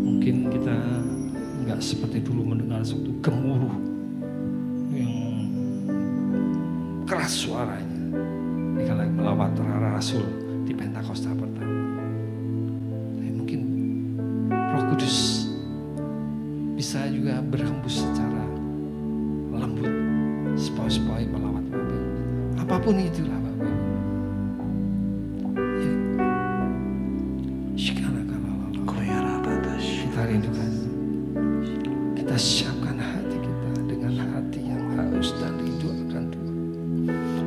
[SPEAKER 3] mungkin kita nggak seperti dulu mendengar suatu gemuruh yang keras suaranya. Kalau melawat para rasul di Pentakosta pertama. Kudus bisa juga berhembus secara lembut, sepoi-sepoi melawat Bapak. Apapun itulah Bapak. Ya. Kita rindukan. Kita siapkan hati kita dengan hati yang haus dan rindu akan Tuhan.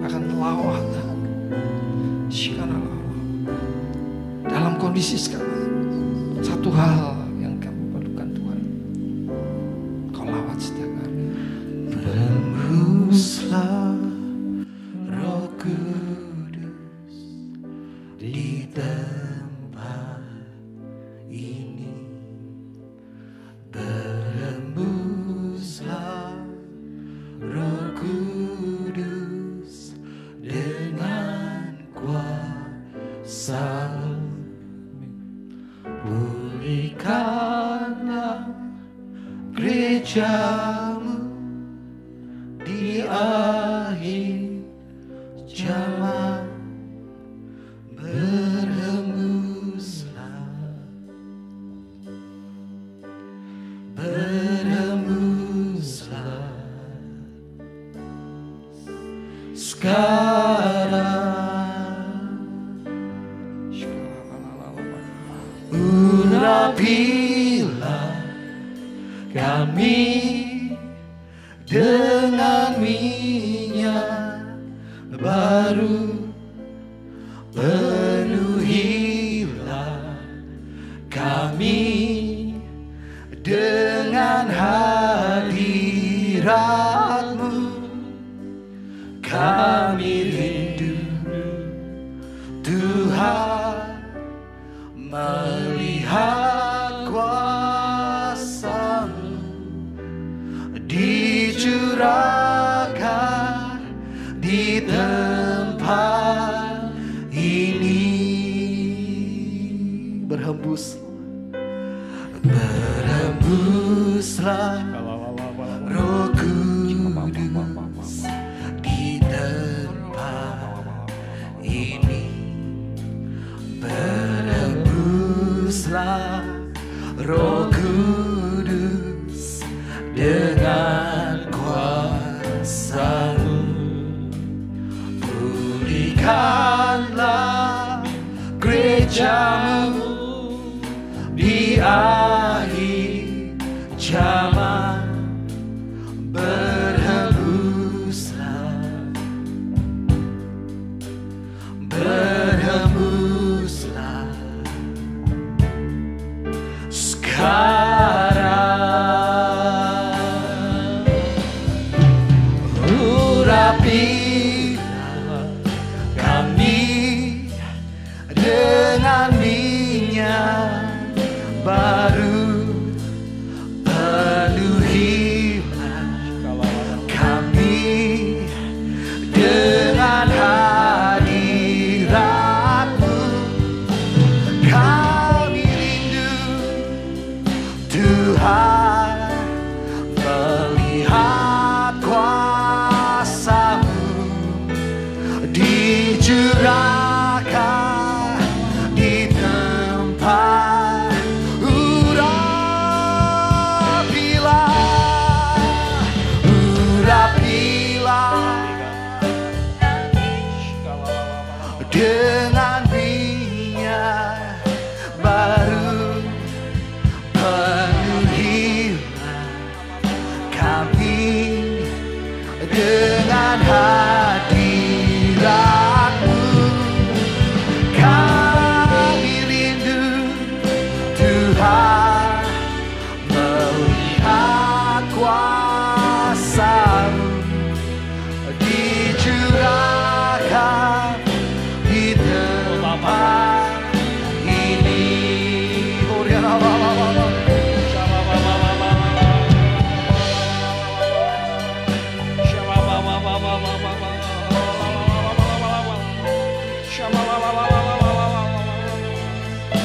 [SPEAKER 3] Akan melawat. Dalam kondisi sekarang, satu hal Roh Kudus di tempat ini, berhembuslah Roh Kudus dengan kuasa, pulihkanlah
[SPEAKER 1] gerejamu di akhir zaman. Berhembuslah, berhembuslah sekarang. Urapilah kami dengan minyak baru, penuhilah kami dengan hadirat-Mu. Kami rindu Tuhan, melihat kuasa-Mu dicurahkan di tempat ini. Berhembuslah Roh Kudus di tempat ini. Berhembuslah Roh Kudus dengan kuasa-Mu. Pulihkanlah gereja-Mu di akhir zaman. Berhembuslah, berhembuslah sekarang. Urapilah kami dengan minyak baru, penuhilah kami dengan hadirat-Mu. Kami rindu Tuhan, melihat kuasa-Mu dicurahkan di tempat. Dengan minyak baru, penuhilah kami dengan hadirat-Mu. Kami rindu Tuhan, melihat kuasa-Mu dicurahkan di tempat ini.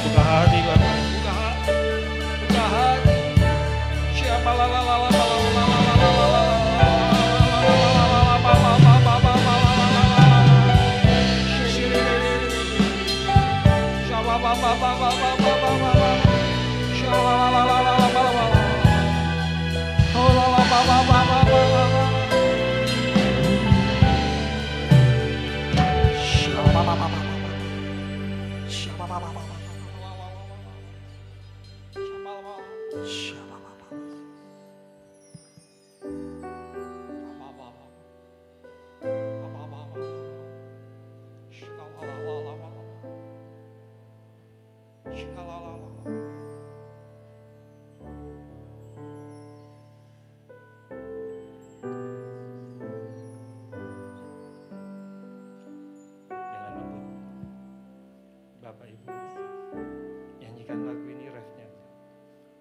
[SPEAKER 3] Buka hati Bapak, buka hati. Bapak Ibu, nyanyikan lagu ini refnya.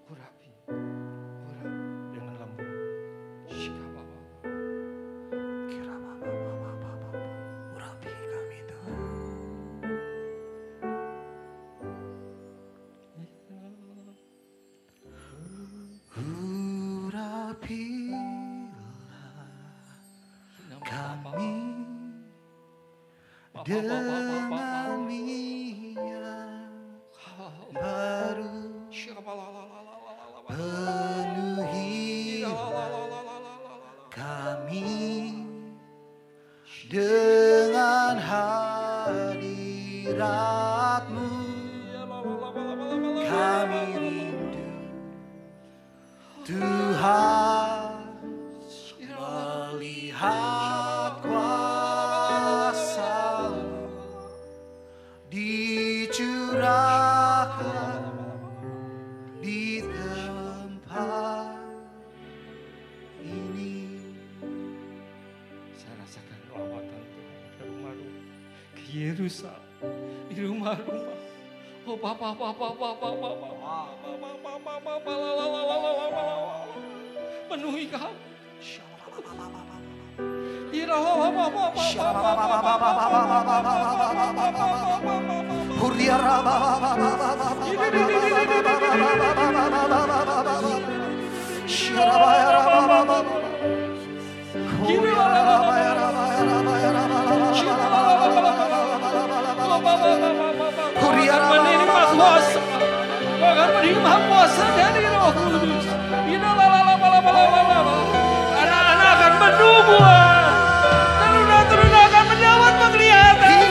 [SPEAKER 3] Urapi, urapi dengan lembut. Shikababa.
[SPEAKER 1] Urapi kami Tuhan. dengan minyak baru penuhi kami dengan hadirat-Mu. Kami rindu Tuhan melihat kuasa-Mu dicurahkan di tempat ini.
[SPEAKER 3] Saya rasakan lawatan Tuhan ke rumah-rumah, ke Yerusalem, di rumah-rumah. Oh Bapa, penuhi kami. Menerima kuasa, akan menerima kuasa dari Roh Kudus. Anak-anak akan bertumbuh, teruna-teruna akan mendapat penglihatan,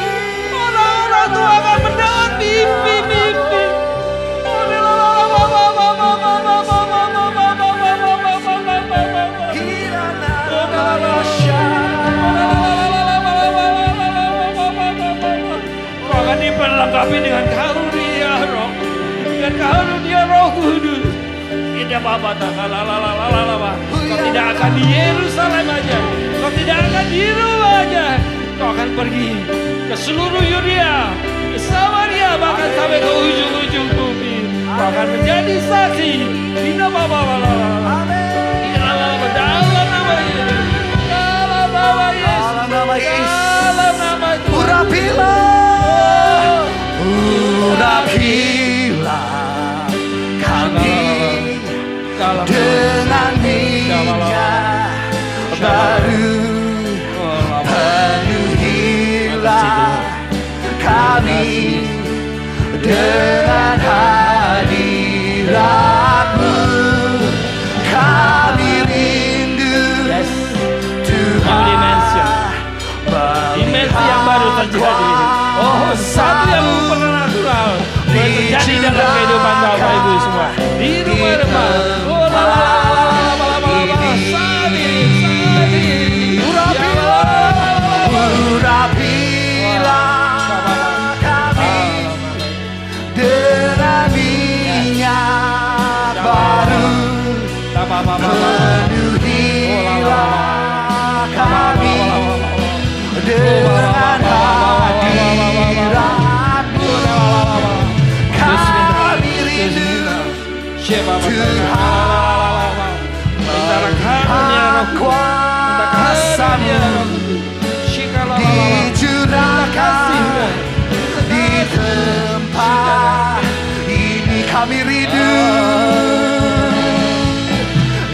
[SPEAKER 3] orang-orang tua akan mendapat mimpi-mimpi. Akan diperlengkapi dengan karunia Roh, dengan karunia Roh Kudus. Tidak apa-apa, kau tidak akan di Yerusalem aja, kau tidak akan di rumah aja, kau akan pergi ke seluruh Yudea, ke Samaria, bahkan sampai ke ujung-ujung bumi. Kau akan menjadi saksi di nama dalam nama Yesus, dalam nama Yesus, dalam nama Tuhan.
[SPEAKER 1] Urapilah kami dengan minyak baru, penuhilah kami dengan hadirat-Mu. Kami rindu Tuhan,
[SPEAKER 3] dimensi yang baru terjadi. Oh, satu yang supernatural terjadi dalam kehidupan Bapak Ibu semua. Di rumah-rumah. Oh,
[SPEAKER 1] urapilah kami dengan minyak baru, penuhilah kami dengan hadirat-Mu. Kami rindu Tuhan melihat kuasa-Mu dicurahkan di tempat ini. Kami rindu,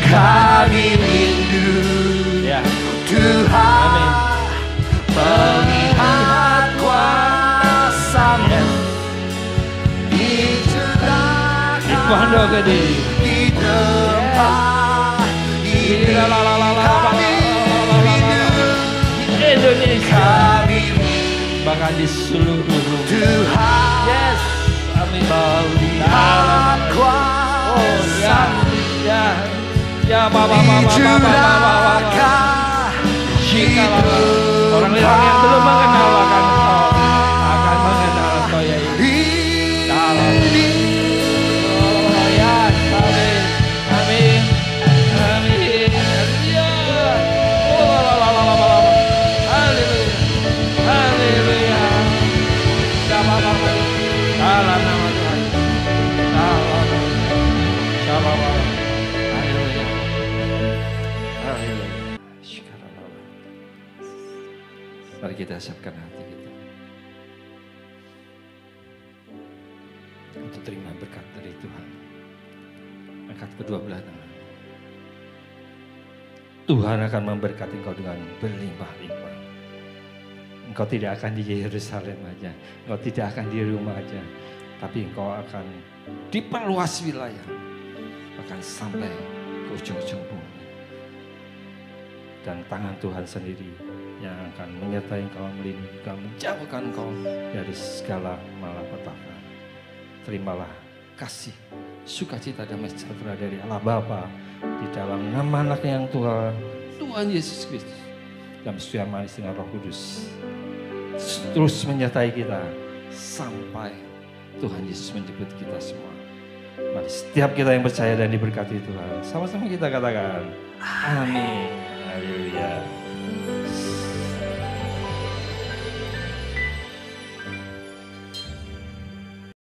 [SPEAKER 1] kami rindu Tuhan melihat kuasa-Mu dicurahkan di tempat ini. Kami rindu
[SPEAKER 3] Indonesia,
[SPEAKER 1] kami
[SPEAKER 3] bahkan di seluruh
[SPEAKER 1] Tuhan,
[SPEAKER 3] yes, amin.
[SPEAKER 1] melihat kuasa-Mu dicurahkan di
[SPEAKER 3] orang-orang yang belum mengenal akan mengenal Engkau ya Ibu. Amin. Amin. Haleluya. Dalam nama Tuhan. Mari kita siapkan hati kita untuk terima berkat dari Tuhan. Angkat kedua belah tangan. Tuhan akan memberkati engkau dengan berlimpah-limpah. engkau tidak akan di Yerusalem aja, engkau tidak akan di rumah aja, tapi engkau akan diperluas wilayah, akan sampai ke ujung-ujung bumi. Dan tangan Tuhan sendiri yang akan menyertai engkau, melindungi engkau, menjauhkan engkau dari segala malapetaka. Terimalah kasih, sukacita, damai sejahtera dari Allah Bapa di dalam nama Anaknya yang Tuhan Yesus Kristus, dalam setia manis dengan Roh Kudus, terus menyertai kita sampai Tuhan Yesus menjemput kita semua. Mari setiap kita yang percaya dan diberkati Tuhan, sama-sama kita katakan amin. Haleluya.